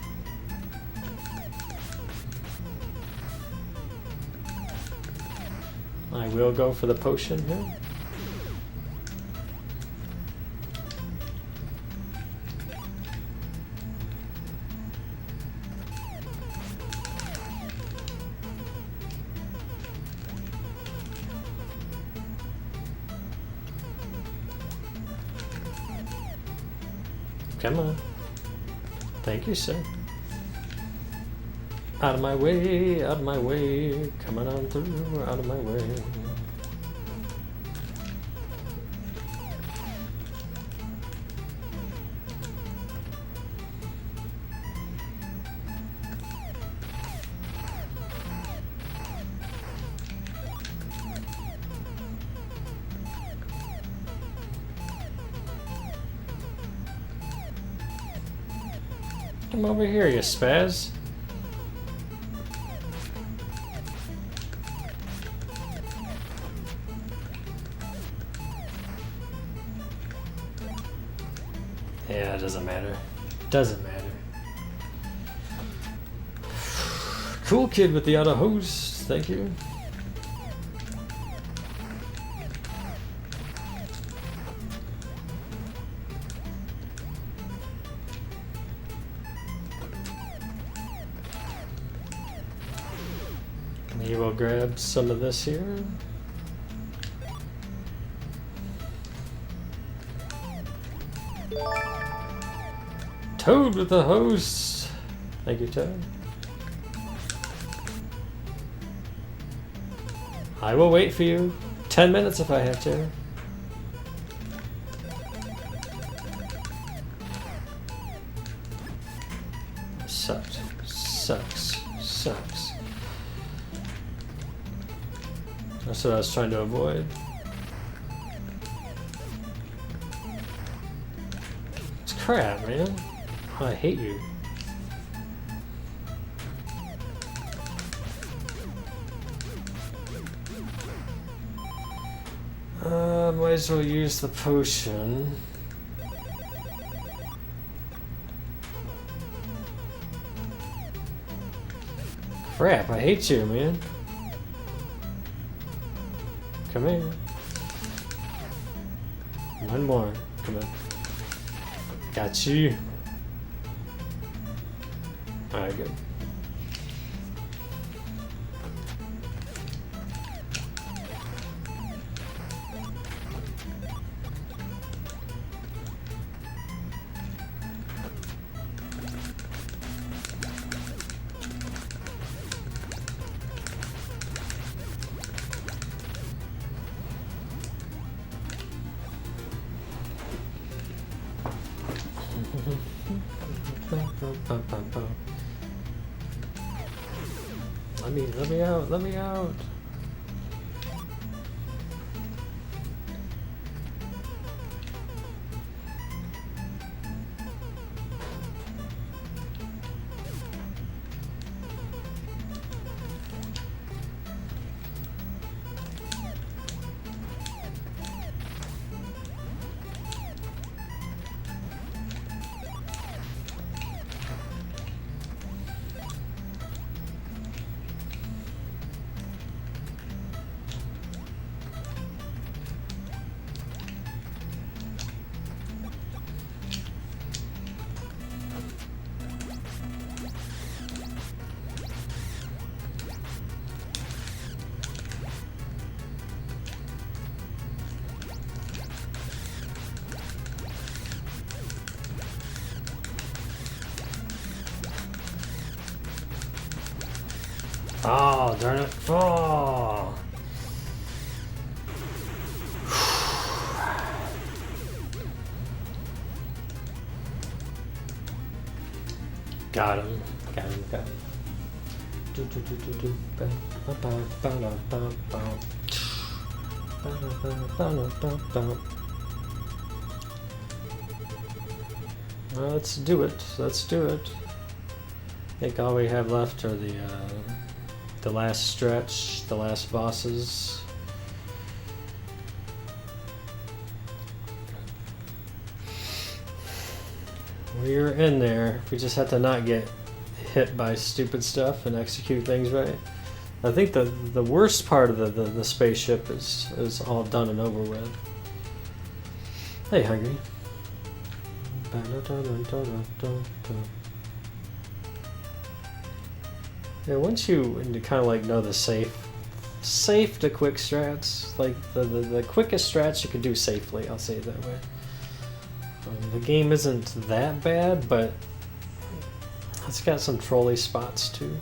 I will go for the potion here. Come on. Thank you, sir. Out of my way, out of my way. Coming on through, out of my way. Come over here, you spaz. Yeah, it doesn't matter. Doesn't matter. Cool kid with the auto hose. Thank you. We will grab some of this here. Toad with the hose. Thank you, Toad. I will wait for you. 10 minutes if I have to. Sucks. Sucks. Sucks. That's what I was trying to avoid. It's crap, man. Oh, I hate you. Might as well use the potion. Crap, I hate you, man. Come here. One more. Come on. Got you. Alright, good. Let me out, let me out. Oh, darn it. Oh. Got him. Got him. Got him. Let's do it. Let's do it. I think all we have left are the last stretch, the last bosses. We're in there. We just have to not get hit by stupid stuff and execute things right. I think the worst part of the spaceship is all done and over with. Hey, Hungry. Yeah, once you kind of like know the safe to quick strats, like the quickest strats you can do safely, I'll say it that way. The game isn't that bad, but it's got some trolley spots too.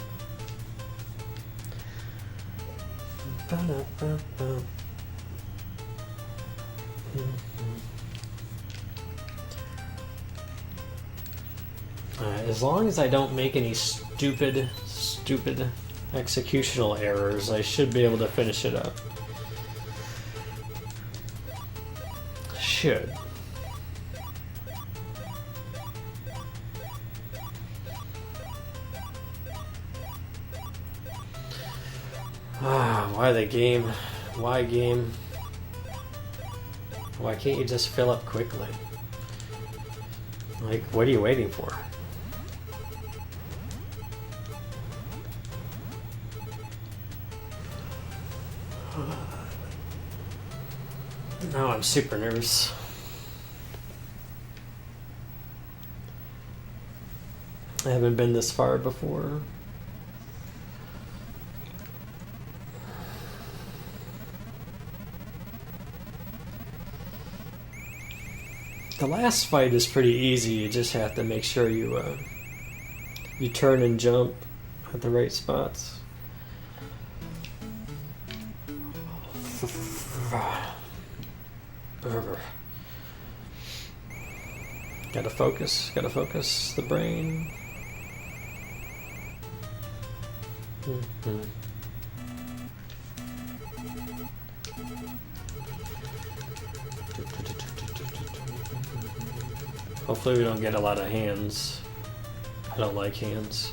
Alright, as long as I don't make any stupid executional errors, I should be able to finish it up. Should. Why the game? Why game? Why can't you just fill up quickly? Like, what are you waiting for? Now I'm super nervous. I haven't been this far before. The last fight is pretty easy. You just have to make sure you turn and jump at the right spots. Gotta focus the brain. Hopefully we don't get a lot of hands. I don't like hands.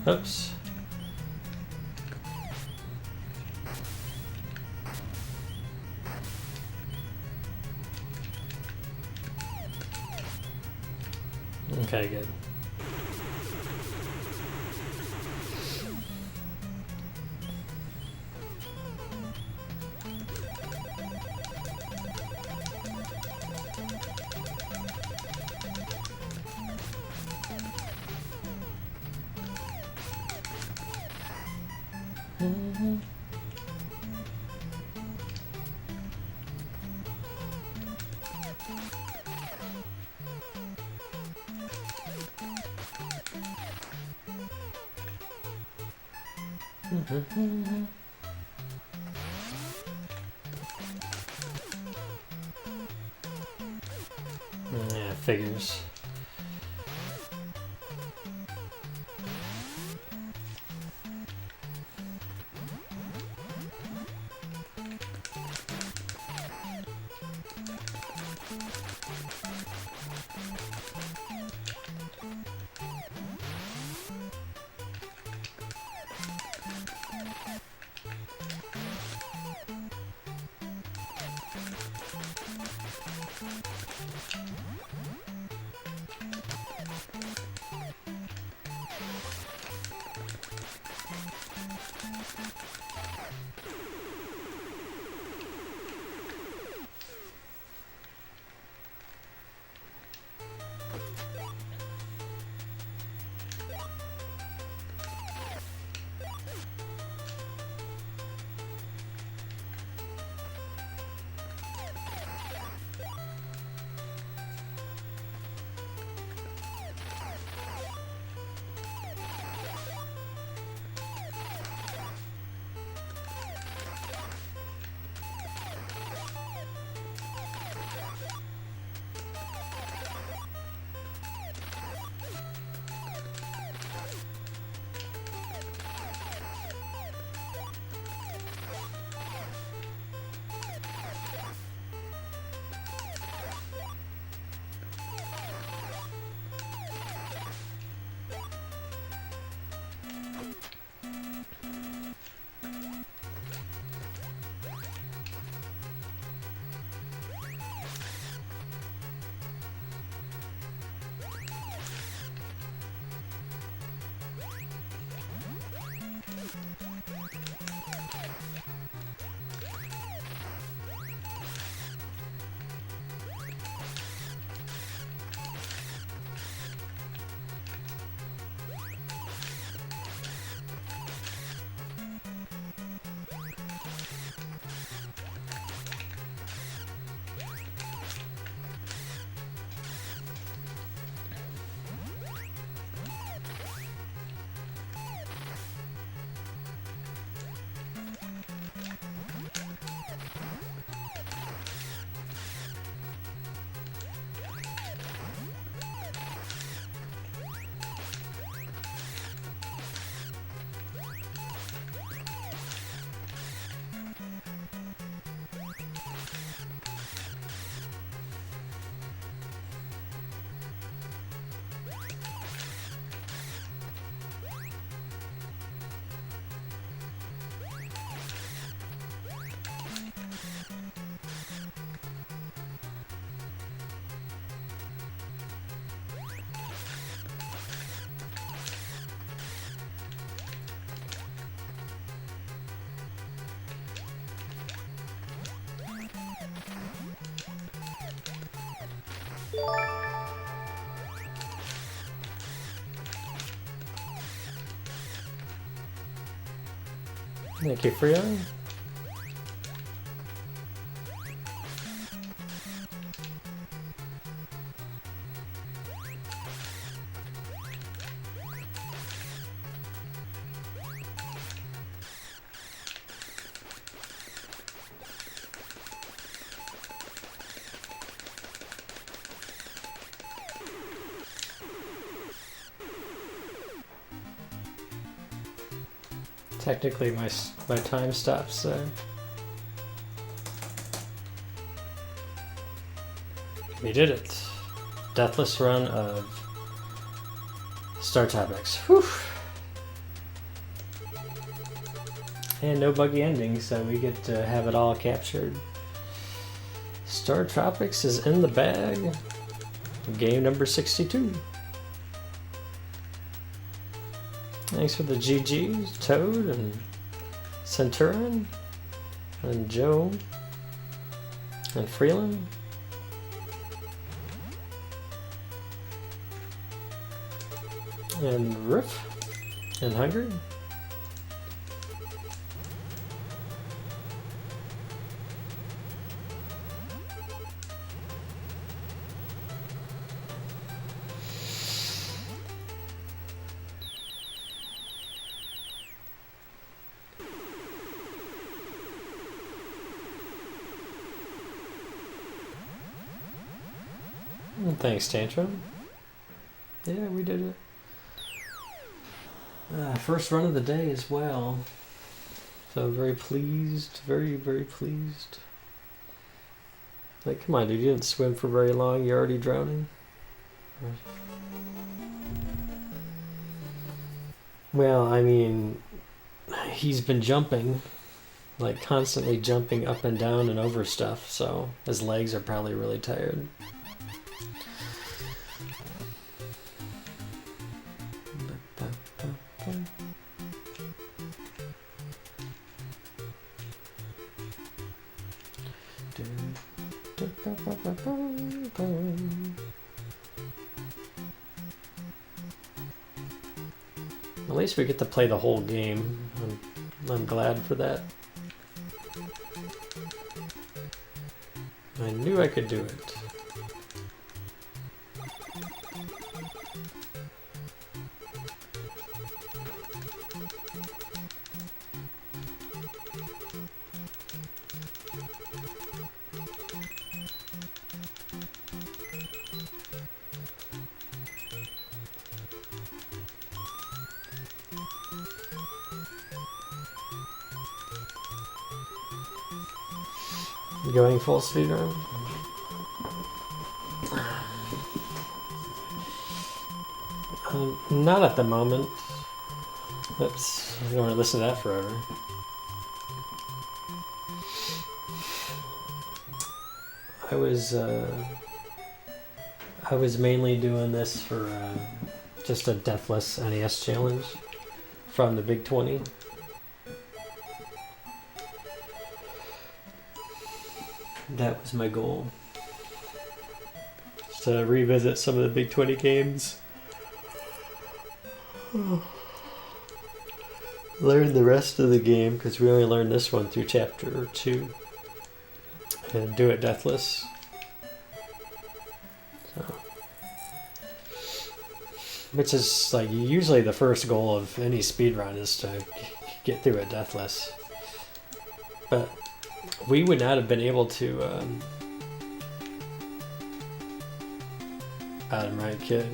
Oops. Okay, good. Yeah, figures. Thank you, Freon. Technically, my time stops there. We did it. Deathless run of StarTropics. Whew. And no buggy endings, so we get to have it all captured. StarTropics is in the bag. Game number 62. Thanks for the GGs, Toad and Centurion and Joe and Freeland. And Riff and Hungry. Thanks, Tantrum. Yeah, we did it. First run of the day as well. So very pleased, very, very pleased. Like, come on, dude, you didn't swim for very long. You're already drowning. Well, I mean, he's been jumping, like constantly jumping up and down and over stuff, so his legs are probably really tired. At least we get to play the whole game. I'm glad for that. I knew I could do it. Going full speed run? Not at the moment. Oops, I don't want to listen to that forever. I was mainly doing this for just a Deathless NES challenge from the Big 20. That was my goal. Just to revisit some of the Big 20 games. Learn the rest of the game, because we only learned this one through chapter 2. And do it Deathless. So. Which is like usually the first goal of any speedrun is to get through it Deathless. But we would not have been able to Adam, right, kid?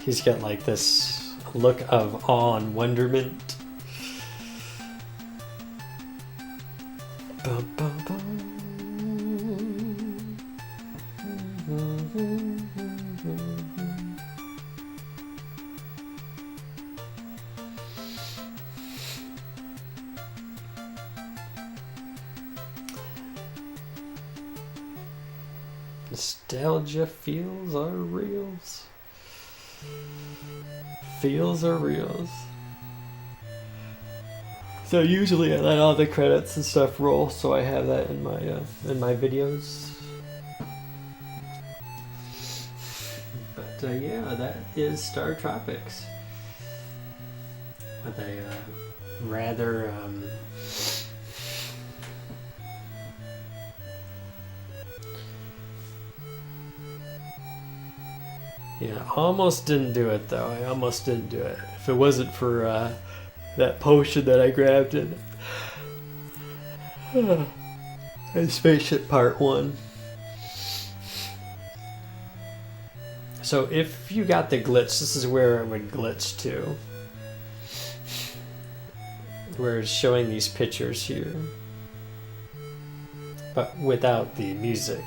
He's got like this look of awe and wonderment. Bum, bum, bum. Nostalgia feels are reals. Feels are reals. So usually I let all the credits and stuff roll, so I have that in my videos. But yeah, that is StarTropics with a rather yeah, almost didn't do it though. I almost didn't do it. If it wasn't for that potion that I grabbed in Spaceship Part 1. So if you got the glitch, this is where it would glitch to. Where it's showing these pictures here. But without the music.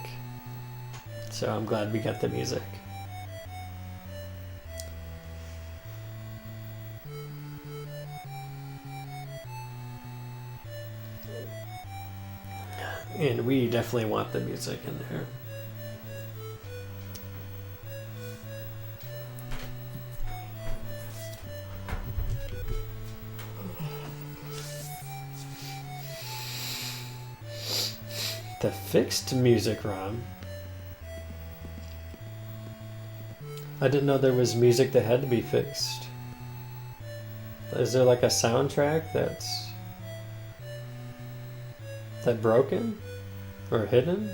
So I'm glad we got the music. And we definitely want the music in there. The fixed music ROM. I didn't know there was music that had to be fixed. Is there like a soundtrack that's broken or hidden?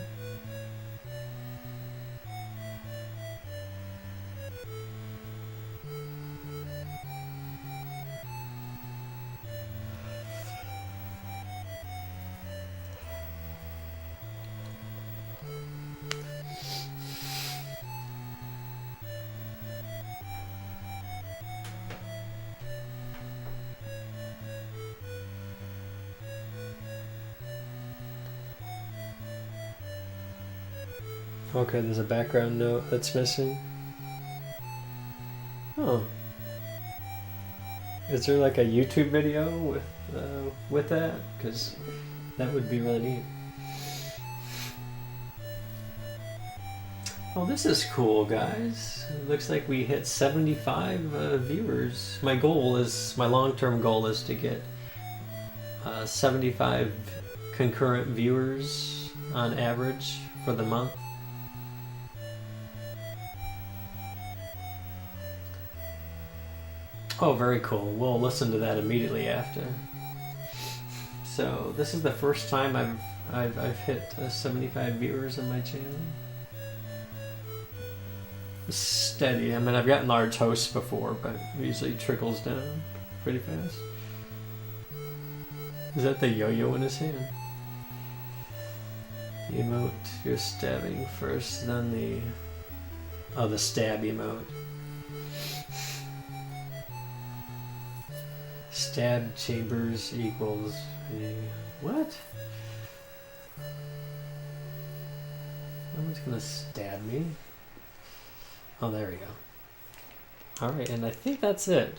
Okay, there's a background note that's missing. Oh. Is there like a YouTube video with that? Because that would be really neat. Oh, this is cool, guys. It looks like we hit 75 viewers. My long-term goal is to get 75 concurrent viewers on average for the month. Oh, very cool. We'll listen to that immediately after. So this is the first time I've hit 75 viewers on my channel. Steady. I mean, I've gotten large hosts before, but it usually trickles down pretty fast. Is that the yo-yo in his hand? The emote, you're stabbing first, then the stab emote. Stab chambers equals what? No one's gonna stab me. Oh, there we go. Alright, and I think that's it.